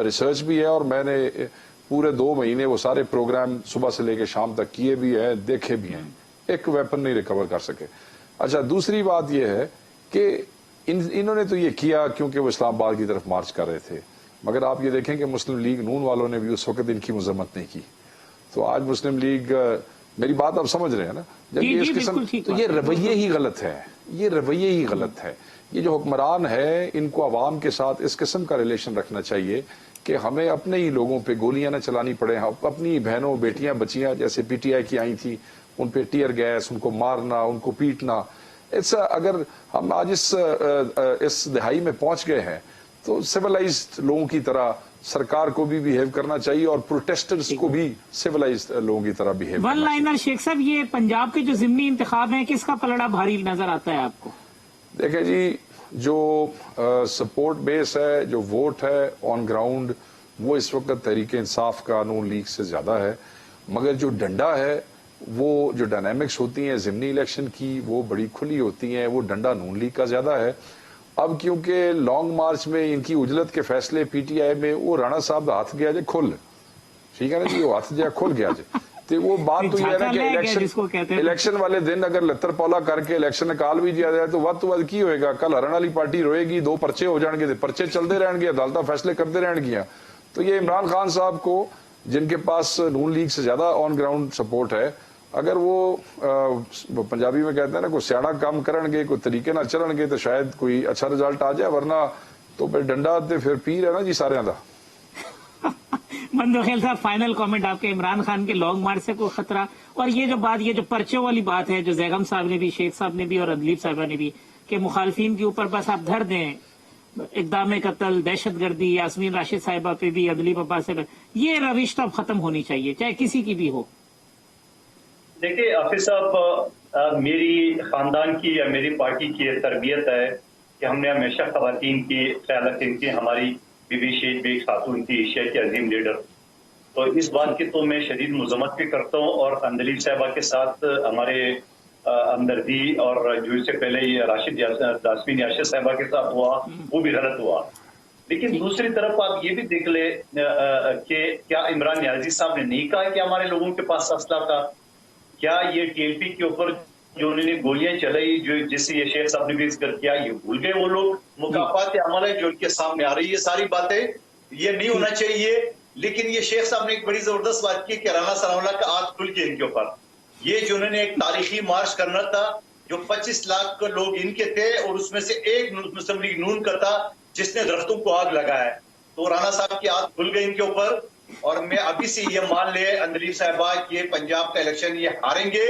रिसर्च भी है, और मैंने पूरे 2 महीने वो सारे प्रोग्राम सुबह से लेकर शाम तक किए भी हैं, देखे भी हैं। एक वेपन नहीं रिकवर कर सके। अच्छा, दूसरी बात यह है कि इन्होंने तो ये किया क्योंकि वो इस्लामाबाद की तरफ मार्च कर रहे थे, मगर आप ये देखें कि मुस्लिम लीग नून वालों ने भी उस वक्त इनकी मजम्मत नहीं की। तो आज मुस्लिम लीग, मेरी बात आप समझ रहे हैं ना, जब ये इस किस्म, तो ये रवैये ही गलत है, ये रवैये ही गलत है। ये जो हुक्मरान है, इनको अवाम के साथ इस किस्म का रिलेशन रखना चाहिए कि हमें अपने ही लोगों पे गोलियां न चलानी पड़े, अपनी बहनों बेटियां बच्चियां जैसे पीटीआई की आई थी, उन पे टीयर गैस, उनको मारना, उनको पीटना। अगर हम आज इस दिहाई में पहुंच गए हैं तो सिविलाइज्ड लोगों की तरह सरकार को भी बिहेव करना चाहिए, और प्रोटेस्टर्स को भी सिविलाइज्ड लोगों की तरह बिहेव करना चाहिए। वन लाइनर शेख साहब, ये पंजाब के जो जिमनी इंतखाब हैं, किसका पलड़ा भारी नजर आता है आपको? देखिए जी, जो सपोर्ट बेस है, जो वोट है ऑन ग्राउंड, वो इस वक्त तहरीक इंसाफ का नून लीग से ज्यादा है, मगर जो डंडा है, वो जो डायनामिक्स होती हैं जिमनी इलेक्शन की, वो बड़ी खुली होती हैं, वो डंडा नून लीग का ज्यादा है। अब क्योंकि लॉन्ग मार्च में इनकी उजलत के फैसले पीटीआई में, वो राणा साहब हाथ गया जे खुल, ठीक है ना जी, वो हाथ गया खुल गया जे। तो वो बात तो ये है ना कि इलेक्शन वाले दिन अगर लत्तर पौला करके इलेक्शन निकाल भी दिया जाए तो वध तो वध की होएगा। कल हरियाणा वाली पार्टी रोएगी, 2 पर्चे हो जाएंगे, पर्चे चलते रहेंगे, अदालत फैसले करते रहेंगे। तो ये इमरान खान साहब को, जिनके पास नून लीग से ज्यादा ऑन ग्राउंड सपोर्ट है, अगर वो पंजाबी में कहते हैं ना, कोई सियाना काम करेंगे, कोई तरीके ना चलणगे, तो शायद कोई अच्छा रिजल्ट आ जाए, वरना तो फिर डंडा ते फिर पीर है ना जी सारे दा। मंदोखेल साहब, फाइनल कमेंट आपके, इमरान खान के लॉन्ग मार्च से कोई खतरा? और ये जो बात, ये जो पर्चों वाली बात है, जो जैगम साहब ने भी, शेख साहब ने भी और अदलीब साहिबा ने भी, कि मुखालफिन के ऊपर बस आप धर दें, इक़दाम कत्ल, दहशत गर्दी, यास्मीन राशिद साहिबा पे भी, अदलीब अब्बास से, ये रविश तो अब खत्म होनी चाहिए, चाहे किसी की भी हो। देखिए हाफिज साहब, मेरी खानदान की या मेरी पार्टी की ये तरबियत है कि हमने हमेशा खवातीन की ख्याल रखें कि हमारी बीबी शेख बेग खातून थी एशिया की अजीम लीडर। तो इस बात की तो मैं शदीद मजम्मत भी करता हूँ, और अंदलीब साहबा के साथ हमारे हमदर्दी, और जो इससे पहले ये राशिद यास्मीन याशिद साहबा के साथ हुआ वो भी गलत हुआ। लेकिन दूसरी तरफ आप ये भी देख ले कि क्या इमरान नियाजी साहब ने नहीं कहा कि हमारे लोगों के पास असला था? क्या ये टीएमपी के ऊपर जो उन्होंने गोलियां चलाई, जो जिससे ये शेख साहब ने भी जिक्र किया, ये भूल गए वो लोग? मुकाफात अमल है जो उनके सामने आ रही है, सारी बातें ये नहीं होना चाहिए। लेकिन ये शेख साहब ने एक बड़ी जबरदस्त बात की कि राना सनाउल्लाह का हाथ खुल के इनके ऊपर, ये जो उन्होंने एक तारीखी मार्च करना था, जो 25 लाख लोग इनके थे और उसमें से एक मुस्लिम लीग नून का था जिसने दरख्तों को आग लगाया, तो राना साहब के हाथ खुल गए इनके ऊपर। और मैं अभी से ये मान ले अंदलीब साहबा ये पंजाब का इलेक्शन ये हारेंगे,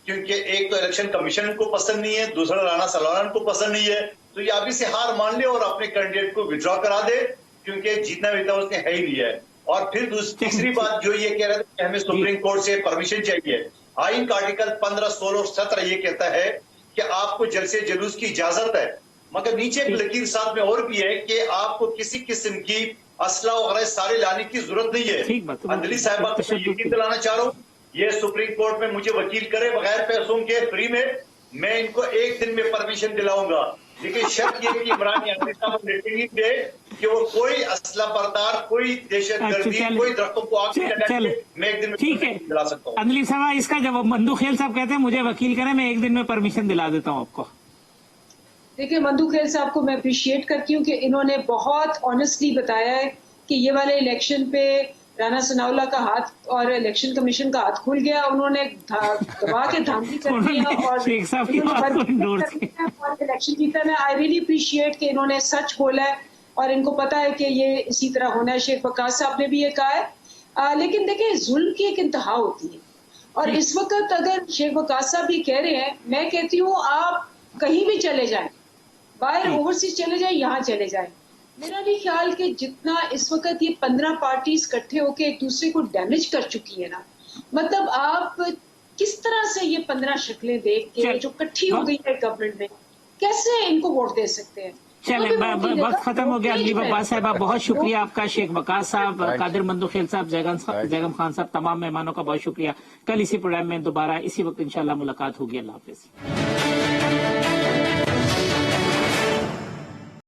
क्योंकि एक तो इलेक्शन कमीशन को पसंद नहीं है, दूसरा राना सलाउल्लाह को पसंद नहीं है। तो ये अभी से हार मान ले और अपने कैंडिडेट को विड्रॉ करा दे, क्योंकि जीतना भी था उसने है ही नहीं है। और फिर तीसरी बात जो ये कह रहे थे कि हमें सुप्रीम कोर्ट से परमिशन चाहिए, आइन का आर्टिकल 15, 16 और 17 ये कहता है कि आपको जलसे जुलूस की इजाजत है, मगर नीचे एक लकीर साथ में और भी है कि आपको किसी किस्म की असला वगैरह सारे लाने की जरूरत नहीं है। अंदलीब साहबा को यकीन दिलाना चाह रहा हूँ, ये सुप्रीम कोर्ट में मुझे वकील करे बगैर पैसों के फ्री में, मैं इनको एक दिन में परमिशन दिलाऊंगा। लेकिन शर्त ये कि इमरान नियाजी साहब निर्णय दे कि वो कोई असला बरदार, कोई दहशतगर्दी, कोई दरख्तों को आग नहीं लगाएंगे, मैं एक दिन में ठीक है दिला सकता हूँ। अंदलीब साहब, इसका जवाब मंदू खेल साहब कहते हैं मुझे वकील करें, मैं एक दिन में परमिशन दिला देता हूँ आपको। देखिए मंदू खेल साहब को मैं अप्रिशिएट करती हूँ कि इन्होंने बहुत ऑनेस्टली बताया है कि ये वाले इलेक्शन पे राना सनाउल्लाह का हाथ और इलेक्शन कमीशन का हाथ खुल गया, उन्होंने दबा के धांधली कर दिया और इलेक्शन जीता। मैं आई रियली अप्रिशिएट कि इन्होंने सच बोला है और इनको पता है कि ये इसी तरह होना है। शेख वकास साहब ने भी ये कहा है, लेकिन देखिए जुल्म की एक इंतहा होती है, और इस वक्त अगर शेख वकास साहब भी कह रहे हैं, मैं कहती हूँ आप कहीं भी चले जाएं, बाहर ओवरसीज चले जाएं, यहाँ चले जाएं, मेरा नहीं ख्याल कि जितना इस वक्त ये 15 पार्टीज इकट्ठे होके एक दूसरे को डैमेज कर चुकी है ना, मतलब आप किस तरह से ये 15 शक्लें देख के जो इकट्ठी हो गई है गवर्नमेंट में, कैसे इनको वोट दे सकते हैं? चले वक्त खत्म हो गया। अंदलीब अब्बास साहब बहुत शुक्रिया आपका, शेख वकास साहब, कादिर मंदू खेल साहब, जैगम खान साहब, तमाम मेहमानों का बहुत शुक्रिया। कल इसी प्रोग्राम में दोबारा इसी वक्त इंशाल्लाह मुलाकात होगी। अल्लाह हाफिज।